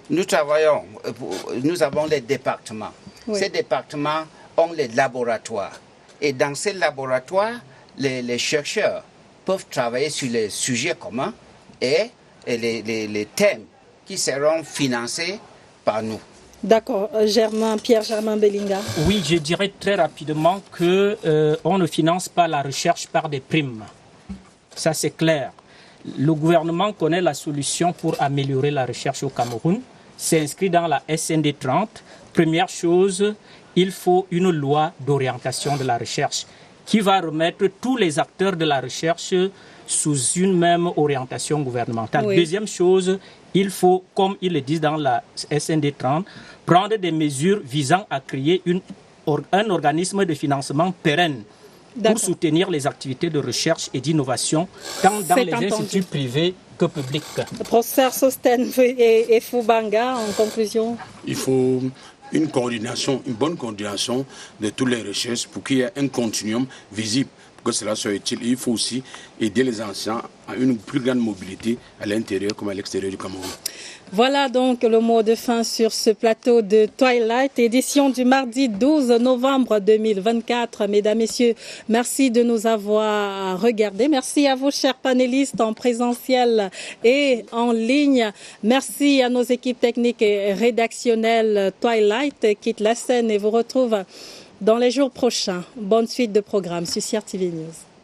Nous avons les départements. Oui. Ces départements ont les laboratoires. Et dans ces laboratoires, les chercheurs peuvent travailler sur les sujets communs et les thèmes qui seront financés par nous. D'accord. Pierre-Germain Bellinga. Oui, je dirais très rapidement qu'on ne finance pas la recherche par des primes. Ça, c'est clair. Le gouvernement connaît la solution pour améliorer la recherche au Cameroun. C'est inscrit dans la SND 30. Première chose, il faut une loi d'orientation de la recherche. qui va remettre tous les acteurs de la recherche sous une même orientation gouvernementale. Oui. Deuxième chose, il faut, comme ils le disent dans la SND 30, prendre des mesures visant à créer un organisme de financement pérenne pour soutenir les activités de recherche et d'innovation, tant dans les instituts privés que publics. Professeur Sosten et Fubanga, en conclusion. Il faut une bonne coordination de toutes les recherches pour qu'il y ait un continuum visible. Pour que cela soit utile, il faut aussi aider les enseignants à une plus grande mobilité à l'intérieur comme à l'extérieur du Cameroun. Voilà donc le mot de fin sur ce plateau de Twilight, édition du mardi 12 novembre 2024. Mesdames, Messieurs, merci de nous avoir regardés. Merci à vous, chers panélistes, en présentiel et en ligne. Merci à nos équipes techniques et rédactionnelles. Twilight quitte la scène et vous retrouve dans les jours prochains. Bonne suite de programme sur CRTV News.